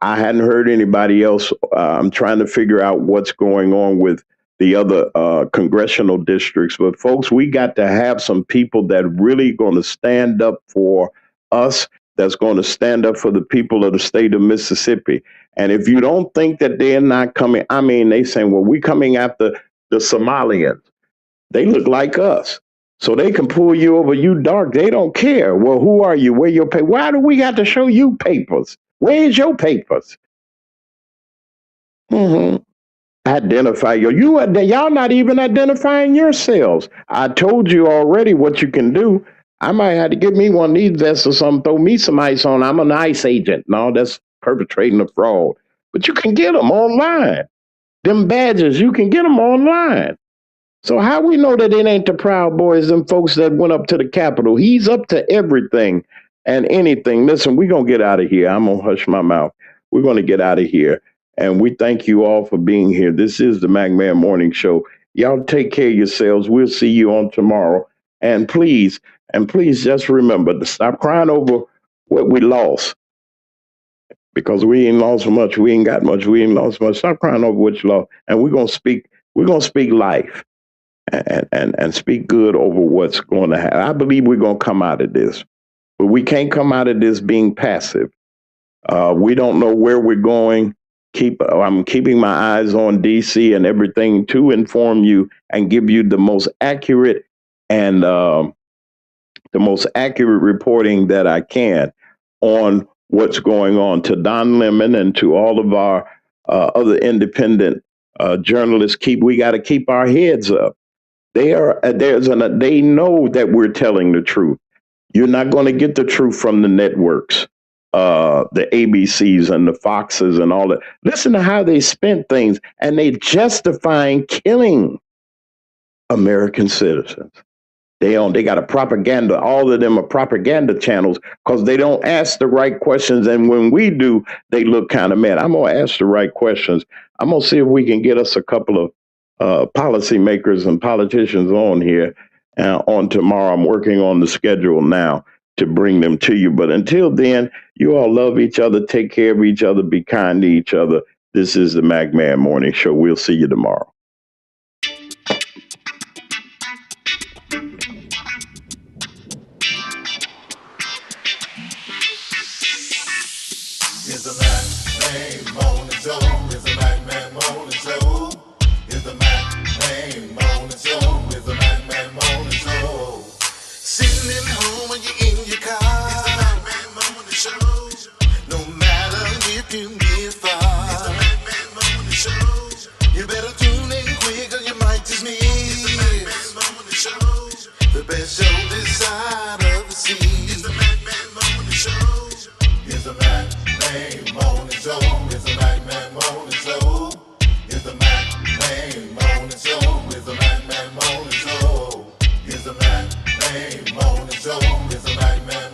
hadn't heard anybody else. I'm trying to figure out what's going on with the other congressional districts. But folks, we got to have some people that really going to stand up for us, that's going to stand up for the people of the state of Mississippi. And if you don't think that they're not coming, they saying, well, we coming after the Somalians. They look like us. So they can pull you over, you dark. They don't care. Well, who are you? Where your papers? Why do we got to show you papers? Where's your papers? Identify y'all not even identifying yourselves. I told you already what you can do. I might have to get me one of these vests or something, throw me some ice on. I'm an ICE agent. No, that's perpetrating a fraud. But you can get them online. Them badges, you can get them online. So how we know that it ain't the Proud Boys, them folks that went up to the Capitol? He's up to everything and anything. Listen, we're going to get out of here. I'm going to hush my mouth. We're going to get out of here. And we thank you all for being here. This is the McMahon Morning Show. Y'all take care of yourselves. We'll see you on tomorrow. And please just remember to stop crying over what we lost. Because we ain't lost much. We ain't got much. We ain't lost much. Stop crying over what you lost. And we're going to speak life and speak good over what's going to happen. I believe we're going to come out of this. But we can't come out of this being passive. We don't know where we're going. I'm keeping my eyes on DC and everything to inform you and give you the most accurate and reporting that I can on what's going on. To Don Lemon and to all of our other independent journalists, we got to keep our heads up. They know that we're telling the truth. You're not going to get the truth from the networks, the ABCs and the Foxes and all that. Listen to how they spent things, and they justifying killing American citizens. They got a propaganda. All of them are propaganda channels because they don't ask the right questions. And when we do, they look kind of mad. I'm going to ask the right questions. I'm going to see if we can get us a couple of policymakers and politicians on here on tomorrow. I'm working on the schedule now to bring them to you. But until then, you all love each other. Take care of each other. Be kind to each other. This is the McMahon Morning Show. We'll see you tomorrow. It's the McMahon Morning Show. It's the McMahon Morning Show. It's the McMahon Morning Show. It's the McMahon Morning Show. Sitting at home when you're in your car. It's the McMahon Morning Show. No matter if you get far. It's the McMahon Morning Show. You better tune in quick or you might just miss. It's the McMahon Morning Show. The best show this side of the sea. It's the McMahon Morning Show. It's the McMahon Morning Show. It's the McMahon Morning Show. It's the McMahon Morning Show. It's the McMahon Morning Show. It's the McMahon Morning Show. It's the McMahon